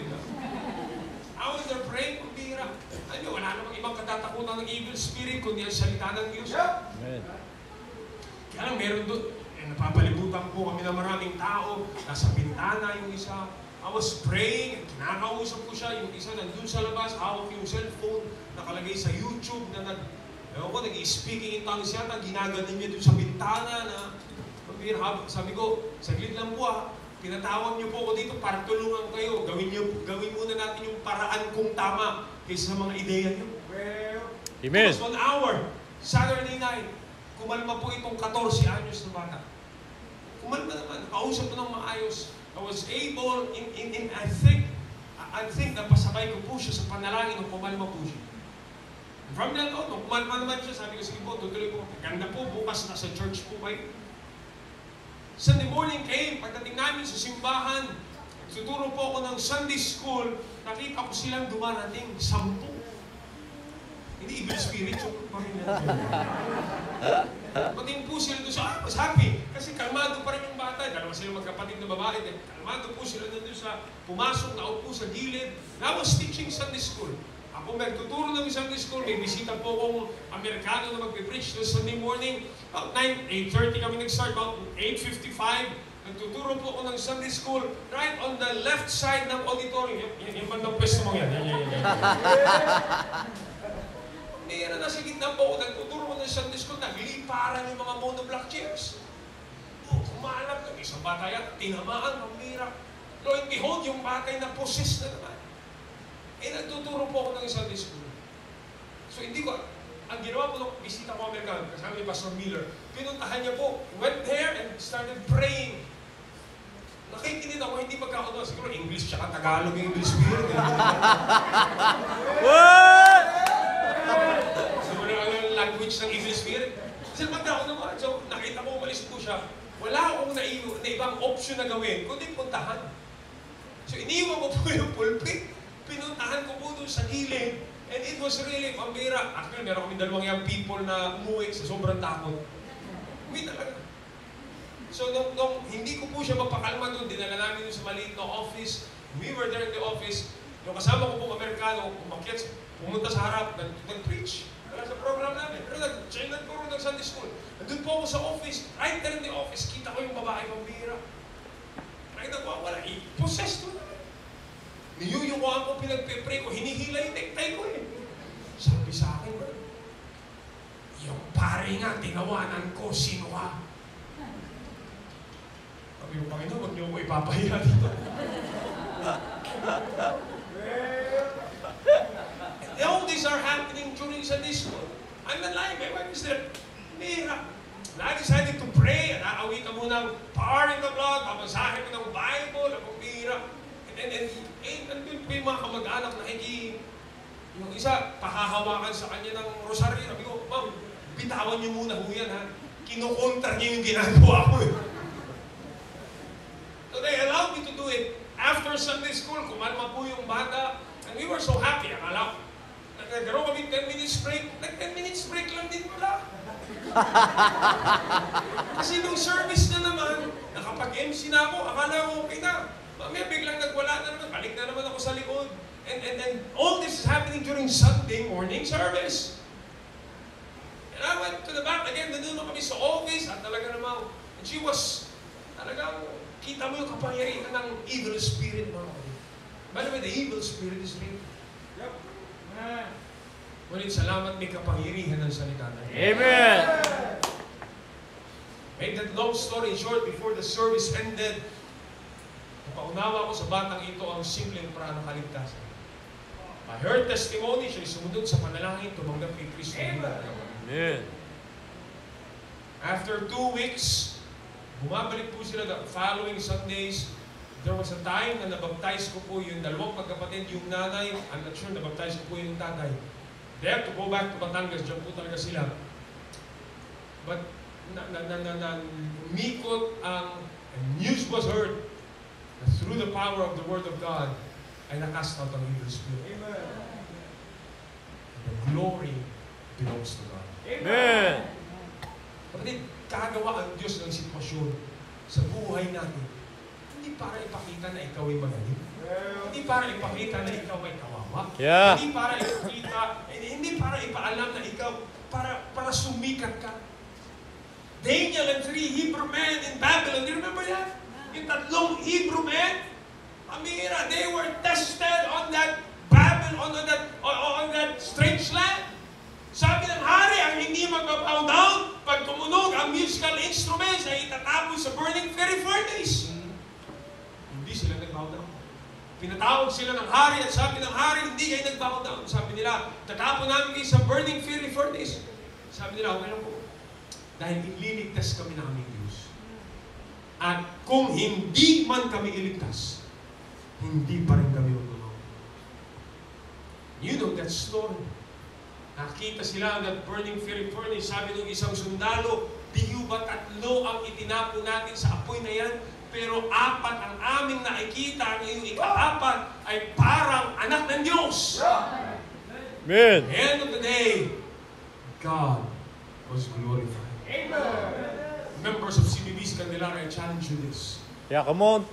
I was there praying, pambira. Ano, wala namang ibang katatakutan ng evil spirit, kundi ang salita ng Diyos. Amen. Kaya lang, meron doon, napapalibutan po kami ng maraming tao, nasa bintana yung isa. I was praying, kinakausap ko siya, yung isa nandun sa labas, hawak yung cellphone, nakalagay sa YouTube na nag-speaking in tongues yata, ginaganon niya doon sa bintana na, sabi ko, saglit lang po pinatawag niyo po ako dito para tulungan kayo. Gawin muna natin yung paraan kung tama kaysa sa mga ideya niyo. Well, Amen. it was 1 hour, Saturday night, kumalma po itong 14 anyos na bata. Kumalma naman, kausap ko ng maayos. I was able, I think napasabay ko po siya sa panalangin nung kumalma po siya. From then on, nung kumalma naman siya, sabi ko, sige po, tutuloy ko. Ganda po, bukas nasa church po kayo. Sunday morning came, pagdating namin sa simbahan, tuturo po ako ng Sunday school, nakita ko silang dumarating, 10. Hindi evil spirit, so pagdating po sila doon sa, I was happy, kasi kalmado pa rin yung bata, dalawa sila magkapatid na babae, kalmado po sila doon sa pumasok, naupo sa gilid. I was teaching Sunday school. Ako nagtuturo ng Sunday school, may bisita po akong Amerikano na magpipreach doon Sunday morning. About 8:30 kami nag-start, about 8:55. Nagtuturo po ako ng Sunday school right on the left side ng auditorium. Yung bandang pwesto mo yan. Meron na sa gitna po ako, nagtuturo ko ng Sunday school, nagliparan yung mga monoblock chairs. Kumalap ng isang bata yan, tinamaan, mamira. Lo and behold, yung batay na possessed na naman. Nagtuturo po ako ng Sunday school. So hindi ko, ang ginawa po nung bisita ko Amerikano, kasama ni Pastor Miller, pinuntahan niya po, went there and started praying. Nakikinig ako, hindi magkakaunawaan. Siguro English tsaka Tagalog yung English spirit. What? Siguro ang language ng English spirit. Kasi magkakaunawaan. So nakita ko, umalis po siya. Wala akong na ibang option na gawin, kundi puntahan. So iniwan ko po yung pulpit. Pinuntahan ko po doon sa gilid. And it was really pambira. Actually, meron kami 2 young people na umuwi sa sobrang takot. Umuwi talaga. So, nung hindi ko po siya mapakalma doon, dinala namin doon sa maliit na office. We were there in the office. Yung kasama ko pong Amerikano, umakyat, pumunta sa harap, nag-preach. Wala sa program namin. Pero nag-turo ng Sunday school. Nandun po ako sa office. Right there in the office, kita ko yung babae pambira. Nakita ko, wala. Possessed to na. Niyuyukuhan ko, pinagpipray ko, hinihila yung necktie ko eh. Sabi sa akin, yung pare nga, tinawanan ko, sino ka? Sabi ko, Panginoon, huwag niyo ko ipapahiya dito. All these are happening during Sunday school. I'm not lying, my wife is there. Mira. And I decided to pray, and aawitan mo ng Power in the Blood, babasahin mo ng Bible, ang pira. And nandun po yung mga kamag-anak na Yung isa, pahahawakan sa kanya ng rosaryo. Sabi ko, ma'am, bitawan niyo muna ho yan, ha? Kinukontra niyo yung ginagawa ko, eh. So they allowed me to do it. After Sunday school, kumalma po yung bata. And we were so happy. Akala ko, nagkaroon kami 10 minutes break. Nag-10 minutes break lang din pala. Kasi nung service na naman, nakapag-MC na ako, akala ko okay na. Mamaya biglang nagwala na naman, balik na naman ako sa likod. And all this is happening during Sunday morning service. And I went to the back again, nandun kami sa office, at talaga naman, and she was, talagang, kita mo yung kapangyarihan ng evil spirit, mga kapatid. By the way, the evil spirit is real. Yep. Ngunit salamat may kapangyarihan ng salita na. Amen. Make that long story short, before the service ended, napaunawa ko sa batang ito ang simpleng paraan ng kaligtasan. By her testimony, siya'y sumunod sa panalangin, tumanggap kay Kristo. Amen. After 2 weeks, bumabalik po sila the following Sundays. There was a time na nabaptize ko po yung dalawang magkapatid, yung nanay, I'm not sure, nabaptize ko po yung tatay. They have to go back to Batangas, dyan po talaga sila. But, umikot ang news was heard that through the power of the Word of God, ay nakast out ang evil spirit. Amen. The glory belongs to God. Amen. Kapatid, kagawa ang Diyos ng sitwasyon sa buhay natin. Hindi para ipakita na ikaw ay magaling. Hindi para ipakita na ikaw ay kawawa. Yeah. Hindi para ipakita, hindi para ipaalam na ikaw, para sumikat ka. Daniel and 3 Hebrew men in Babylon, do you remember that? Yung tatlong Hebrew men, amira, they were tested on that Babylon, on that strange land. Sabi ng hari, ang hindi magbabow down, pag tumunog ang musical instruments ay itatapos sa burning fiery furnace. Hindi sila nag-bow down. Pinatawag sila ng hari at sabi ng hari, hindi kayo nag-bow down. Sabi nila, tatapon namin kayo sa burning fiery furnace. Sabi nila, okay lang po. Dahil ililigtas kami ng aming Diyos. At kung hindi man kami iligtas, hindi pa rin kami matulog. You know that story. Nakita sila that burning fiery furnace. Sabi ng isang sundalo, di ba 3 ang itinapo natin sa apoy na yan? Pero 4 ang aming nakikita. Ang iyong ika-4 ay parang anak ng Diyos. Amen. At the end of the day, God was glorified. Amen. Members of CBB's Candelaria, I challenge you this. Yeah, come on.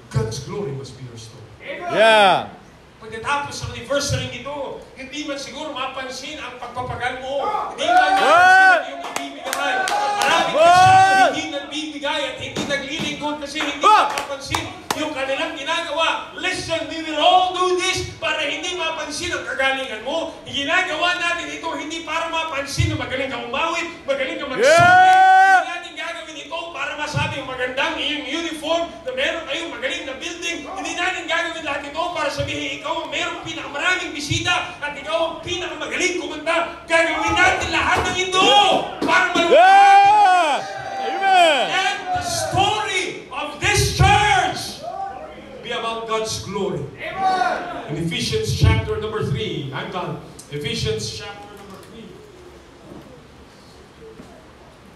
God's glory must be restored. Yeah. Pagkatapos ng anniversary nito, hindi man siguro mapansin ang pagpapagal mo. Hindi man mapansin ang iyong ibibigay. Maraming Kristyano hindi nagbibigay at hindi naglilingkod kasi hindi mapapansin yung kanilang ginagawa. Listen, we will all do this para hindi mapansin ang kagalingan mo. Ginagawa natin ito hindi para mapansin na magaling ka umawit, magaling ka magsabi. Hindi natin gagawin ito para masabi magandang iyong uniform, na meron kayong magaling na building. Hindi natin gagawin lahat ito para sabihin ikaw ang merong pinakamaraming bisita at ikaw ang pinakamagaling kumanta. Gagawin natin lahat ng ito para Yeah. Amen. and the story of this church be about God's glory. In Ephesians chapter number 3, I'm done. Ephesians chapter number 3.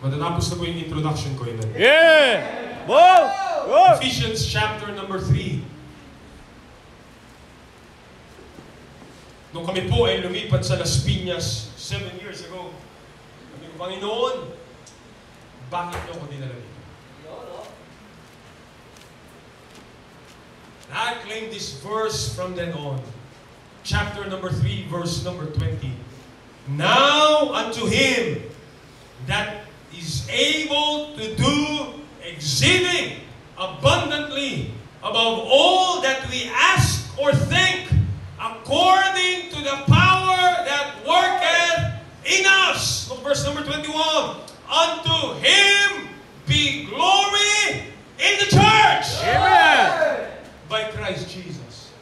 Matatapos na po yung introduction ko. Amen. Yeah. Whoa. Whoa. Ephesians chapter number 3. Nung kami po ay lumipat sa Las Piñas 7 years ago, sabi ko, Panginoon, bakit niyo ako dinala dito? And I claim this verse from then on. Chapter number 3, verse number 20. Now unto him that is able to do exceeding abundantly above all that we ask or think, according to the power that worketh in us. Look, verse number 21. Unto him be glory in the church. Amen. By Christ Jesus.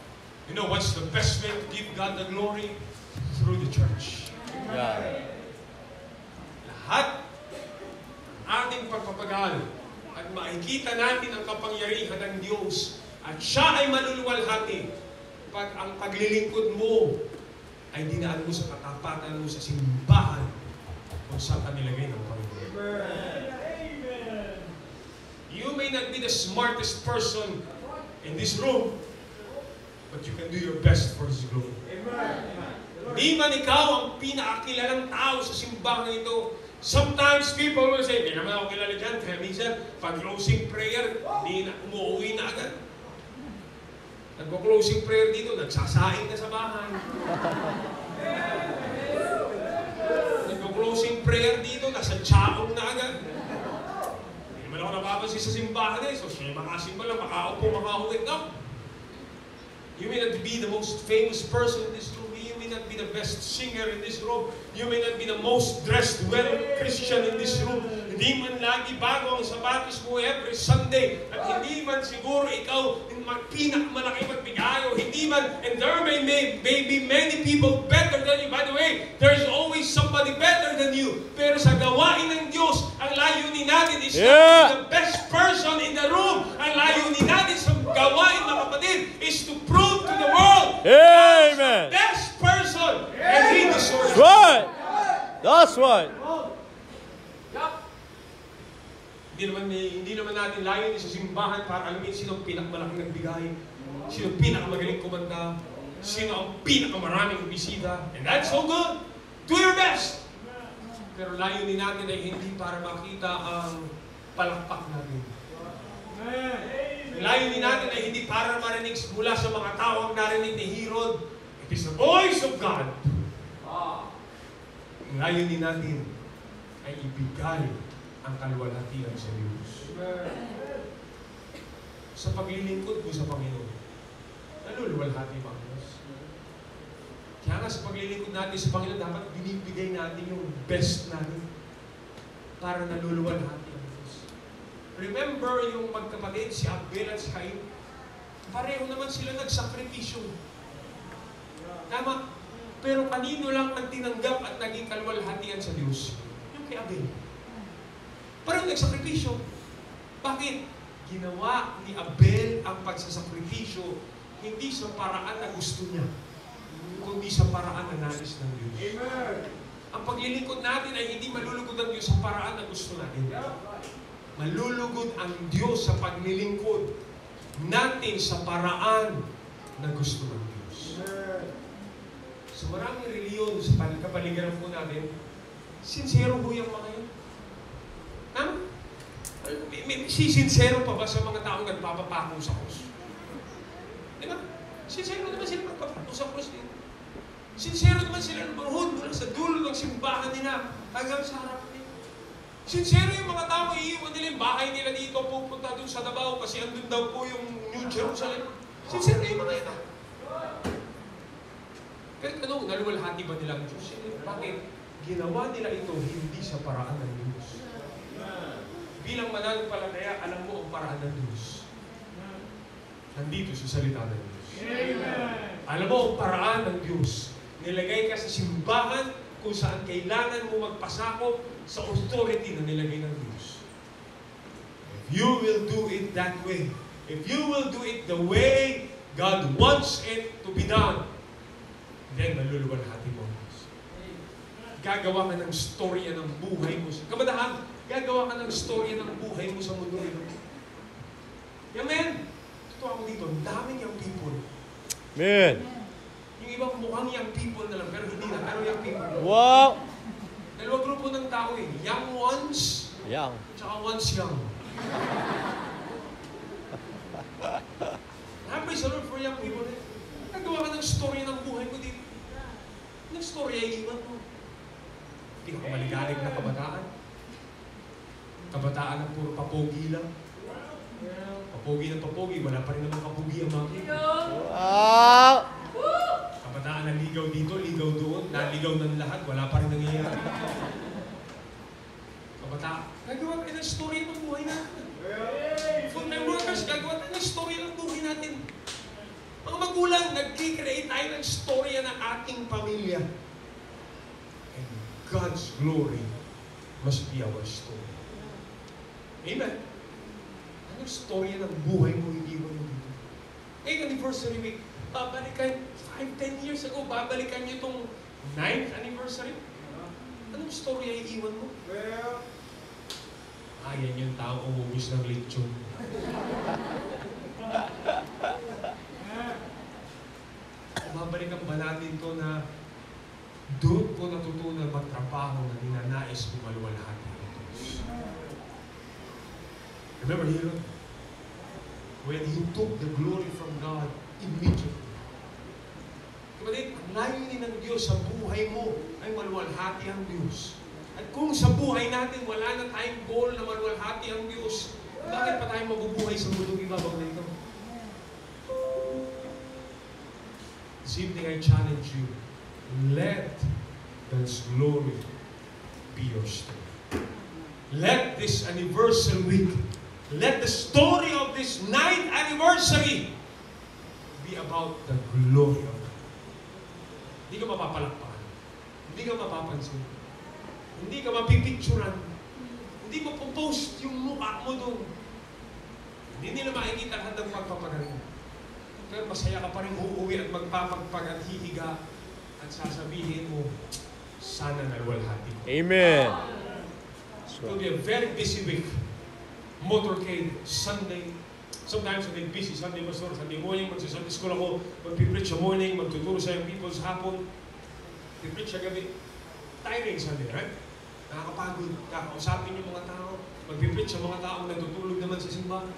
You know what's the best way to give God the glory? Through the church. Yeah. Lahat ating pagpapagal at makikita natin ang kapangyarihan ng Diyos at siya ay maluluwalhati pag ang paglilingkod mo ay dinaan mo sa katapatan mo sa simbahan kung saan ka nilagay ng Panginoon. You may not be the smartest person in this room, but you can do your best for His glory. Di man ikaw ang pinakakilalang tao sa simbahan ito. Sometimes people will say, hindi naman ako kilala dyan, kaya minsan, pag closing prayer, hindi na, umuwi na agad. Nagko-closing prayer dito, nagsasaing na sa bahay. Nagko-closing prayer dito, nasa tsaong na agad. Hindi naman ako napapansin sa simbahan eh, so siya makasimba lang, makaupo, makauwi. No! You may not be the most famous person in this room. You may not be the best singer in this room. You may not be the most dressed well Christian in this room. Hindi man lagi bago ang sapatos mo every Sunday. At hindi man siguro ikaw yung pinakamalaki magbigayo. Hindi man, and there may be many people better than you. By the way, there's always somebody better than you. Pero sa gawain ng Diyos, ang layunin natin is not to be the best person in the room. Ang layunin natin sa gawain, mga kapatid, is to prove to the world Amen. the best person and He deserves. That's right. That's right. Hindi naman natin layunin sa simbahan para alamin sino ang pinakamalaking nagbigay, sino ang pinakamagaling kumanta, sino ang pinakamaraming bisita. And that's so good. Do your best. Pero layunin natin ay hindi para makita ang palakpak natin. Layunin natin ay hindi para marinig mula sa mga tao ang narinig ni Herod. It is the voice of God. Ang layunin natin ay ibigay ang kaluwalhatian sa Diyos. Sa paglilingkod mo sa Panginoon, naluluwalhati ba ang Diyos? Kaya nga sa paglilingkod natin sa Panginoon, dapat binibigay natin yung best natin para naluluwalhati ang Diyos. Remember yung magkapatid, si Abel at si Cain, pareho naman sila nagsakripisyo. Tama. Pero kanino lang ang tinanggap at naging kaluwalhatian sa Diyos? Yung kay Abel. Parang nagsakripisyo. Bakit? Ginawa ni Abel ang pagsasakripisyo hindi sa paraan na gusto niya, kundi sa paraan na nais ng Diyos. Amen. Ang paglilingkod natin ay hindi malulugod ang Diyos sa paraan na gusto natin. Malulugod ang Diyos sa paglilingkod natin sa paraan na gusto ng Diyos. Sa maraming reliyon sa kapaligiran po natin, sincero po yung mga yun. Sincero pa ba sa mga taong nagpapapako sa krus? Di ba? Sincero naman sila nagpapako sa krus din. Sincero naman sila nagpahod mula sa dulo ng simbahan nila hanggang sa harap nila. Sincero yung mga tao, iiwan nila yung bahay nila dito, pupunta doon sa Davao kasi andun daw po yung New Jerusalem. Sincero yung mga ito. Pero tanong, naluwalhati ba nila ang Diyos? Bakit? Ginawa nila ito hindi sa paraan ng Diyos. Bilang mananampalataya, alam mo ang paraan ng Diyos. Nandito sa salita ng Diyos. Alam mo ang paraan ng Diyos. Nilagay ka sa simbahan kung saan kailangan mo magpasakop sa authority na nilagay ng Diyos. If you will do it that way, if you will do it the way God wants it to be done, then maluluwalhati mo. Gagawa ka ng storya ng buhay mo. Kabadahan, gagawa ka ng storya ng buhay mo sa mundo ito. Amen? Ito ako dito, daming young people. Amen. Yung ibang mukhang young people na lang, pero hindi na, pero young people. Wow. Dalawang grupo ng tao eh. Young ones, Young. tsaka ones young. Praise the Lord for young people eh. Nagawa ka ng storya ng buhay mo dito. Anong storya iiwan mo? Pinakamaligalig na kabataan. Kabataan ng puro papogi lang. Papogi ng papogi, wala pa rin naman kapogi ang mga kita. Wow. Kabataan na ligaw dito, ligaw doon, naligaw ng lahat, wala pa rin nangyayari. Kabataan, gagawa tayo ng story ng buhay natin. Full-time workers, gagawa tayo ng story ng buhay natin. Mga magulang, nag-create tayo ng storya ng ating pamilya. And God's glory must be our story. Amen? Anong storya ng buhay mo hindi mo dito? Ngayong anniversary week, babalikan, 5-10 years ago, babalikan niyo itong 9th anniversary? Anong story ay iwan mo? Yan yung tao umubos ng lechon. Babalikan ba natin to na doon ko natutunan magtrabaho na ninanais ko maluwalhati ng Diyos? Remember here, when he took the glory from God immediately. Kapatid, ang layunin ng Diyos sa buhay mo ay maluwalhati ang Diyos. At kung sa buhay natin wala na tayong goal na maluwalhati ang Diyos, bakit pa tayo mabubuhay sa mundong ibabaw na ito? This evening I challenge you, let God's glory be your story. Let this anniversary week, let the story of this 9th anniversary be about the glory of God. Hindi ka mapapalakpakan. Hindi ka mapapansin. Hindi ka mapipicturan. Hindi mo post yung mukha mo doon. Hindi nila makikita ang handang pagpapagaling. Pero masaya ka pa rin uuwi at magpapagpag at hihiga at sasabihin mo, sana naluwalhati ko. Amen. It will be a very busy week. Motorcade, Sunday. Sometimes I'm busy. Sunday, Pastor. Sunday morning, magsa-Sunday school ako. Magpipreach sa morning, magtuturo sa yung people sa hapon. Pipreach sa gabi. Tiring Sunday, right? Nakakapagod. Kakausapin yung mga tao. Magpipreach sa mga taong natutulog naman sa simbahan.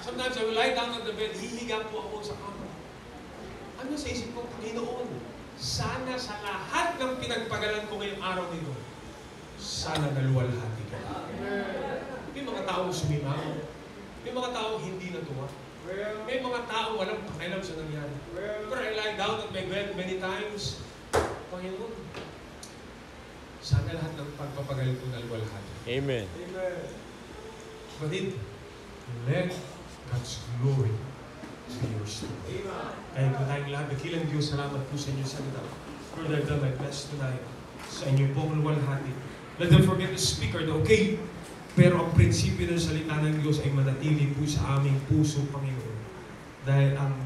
Sometimes I will lie down on the bed, hihiga po ako sa kama. Ano sa isip ko, Panginoon, sana sa lahat ng pinagpagalan ko ngayong araw nito, sana naluwalhati ka. May mga taong sumimango. May mga taong hindi natuwa. May mga taong walang pakialam sa nangyari. Pero I lie down on my bed many times, Panginoon, sana lahat ng pagpapagalan ko naluwalhati. Amen. Kapatid, let God's glory be your story. Kaya po tayong lahat, dakilang Diyos, salamat po sa inyo salita. Lord, I've done my best tonight sa inyo pong luwalhati. Let them forget the speaker, okay? Pero ang prinsipyo ng salita ng Diyos ay manatili po sa aming puso, Panginoon. Dahil ang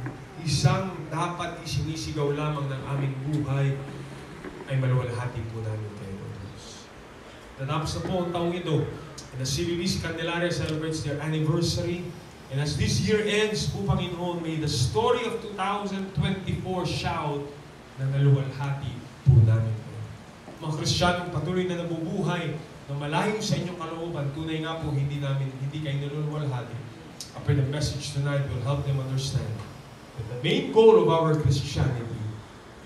isang dapat isinisigaw lamang ng aming buhay ay maluwalhati po namin kayo, Diyos. Natapos na po ang taong ito, and the CBBC Candelaria celebrates their anniversary. And as this year ends, po Panginoon, may the story of 2024 shout na naluwalhati po namin po. Mga Kristiyanong patuloy na nabubuhay na malayo sa inyong kalooban, tunay nga po hindi kayo naluwalhati. I pray the message tonight will help them understand that the main goal of our Christianity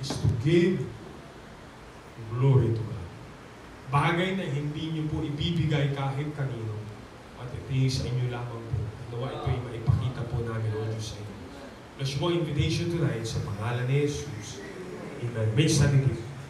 is to give glory to God. Bagay na hindi niyo po ibibigay kahit kanino at ito sa inyo lamang po. Nawa ito ay maipakita po namin, Lord, sa inyo. Bless mo invitation tonight sa pangalan ni Jesus. Amen. May study